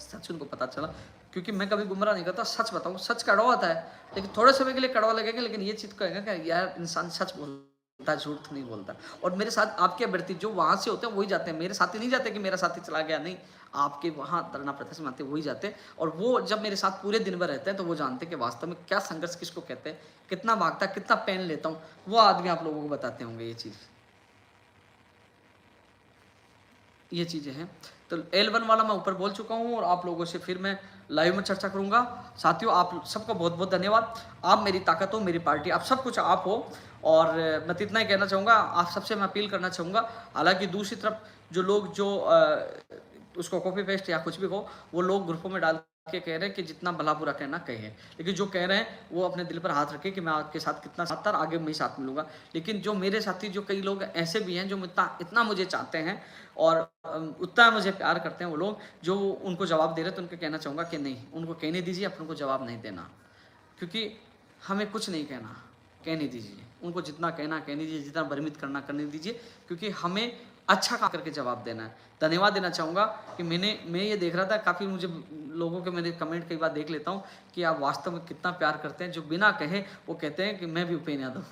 सच उनको पता चला। क्योंकि मैं कभी गुमराह नहीं करता, सच बताऊँ, सच कड़वा होता है, लेकिन थोड़े समय के लिए कड़वा लगेगा, लेकिन ये चीज़ कहेगा कि यार इंसान सच बोलता है, झूठ नहीं बोलता। और मेरे साथ आपके अभ्यर्थी जो वहाँ से होते हैं वही जाते हैं, मेरे साथी नहीं जाते कि मेरा साथी चला गया, नहीं, आपके वहाँ धरना प्रदर्शन में आते वही जाते हैं। और वो जब मेरे साथ पूरे दिन भर रहते हैं तो वो जानते हैं कि वास्तव में क्या संघर्ष किसको कहते हैं, कितना भागता, कितना पेन लेता हूँ, वो आदमी आप लोगों को बताते होंगे ये चीज़ें हैं। तो L1 वाला मैं ऊपर बोल चुका हूँ और आप लोगों से फिर मैं लाइव में चर्चा करूँगा। साथियों, आप सबका बहुत बहुत धन्यवाद। आप मेरी ताकत हो, मेरी पार्टी, आप सब कुछ आप हो। और मैं तो इतना ही कहना चाहूँगा, आप सबसे मैं अपील करना चाहूँगा। हालांकि दूसरी तरफ जो लोग जो उसको कॉपी पेस्ट या कुछ भी हो, वो लोग ग्रुपों में डाल के कह रहे हैं कि जितना भला बुरा कहना कहे, लेकिन जो कह रहे हैं वो अपने दिल पर हाथ रखे कि मैं आपके साथ कितना साथ था, आगे मैं साथ मिलूंगा। लेकिन जो मेरे साथी, जो कई लोग ऐसे भी हैं जो इतना मुझे चाहते हैं और उतना मुझे प्यार करते हैं, वो लोग जो उनको जवाब दे रहे हैं, तो उनको कहना चाहूँगा कि नहीं, उनको कहने दीजिए, अपन को जवाब नहीं देना, क्योंकि हमें कुछ नहीं कहना, कहने दीजिए उनको, जितना कहना कहने दीजिए, जितना भ्रमित करना करने दीजिए, क्योंकि हमें अच्छा काम करके जवाब देना है। धन्यवाद देना चाहूँगा कि मैं ये देख रहा था, काफ़ी मुझे लोगों के मेरे कमेंट कई बार देख लेता हूँ कि आप वास्तव में कितना प्यार करते हैं, जो बिना कहे वो कहते हैं कि मैं भी उपेंद्र यादव।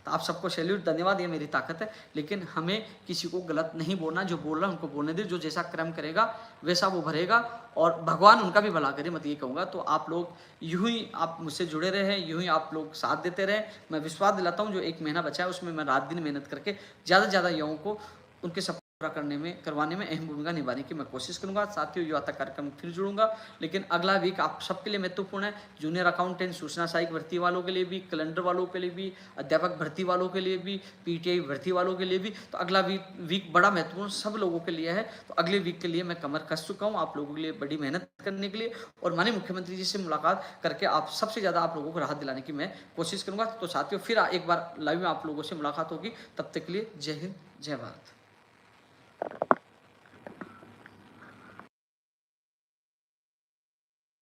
तो आप सबको सैल्यूट, धन्यवाद, ये मेरी ताकत है। लेकिन हमें किसी को गलत नहीं बोलना, जो बोल रहा है उनको बोलने दे, जो जैसा कर्म करेगा वैसा वो भरेगा, और भगवान उनका भी भला करे, मैं ये कहूँगा। तो आप लोग यूं ही आप मुझसे जुड़े रहे, यूं ही आप लोग साथ देते रहे। मैं विश्वास दिलाता हूँ, जो 1 महीना बचा है उसमें मैं रात दिन मेहनत करके ज़्यादा से ज़्यादा युवाओं को उनके सपने पूरा करवाने में अहम भूमिका निभाने की मैं कोशिश करूंगा। साथियों, युवा तक कार्यक्रम फिर जुड़ूंगा, लेकिन अगला वीक आप सबके लिए महत्वपूर्ण है। जूनियर अकाउंटेंट, सूचना सहायक भर्ती वालों के लिए भी, कैलेंडर वालों के लिए भी, अध्यापक भर्ती वालों के लिए भी, पीटीआई भर्ती वालों के लिए भी। तो अगला वीक बड़ा महत्वपूर्ण सब लोगों के लिए है। तो अगले वीक के लिए मैं कमर कस चुका हूँ आप लोगों के लिए, बड़ी मेहनत करने के लिए, और माननीय मुख्यमंत्री जी से मुलाकात करके आप सबसे ज़्यादा आप लोगों को राहत दिलाने की मैं कोशिश करूँगा। तो साथियों, फिर एक बार लाइव में आप लोगों से मुलाकात होगी। तब तक के लिए जय हिंद, जय भारत।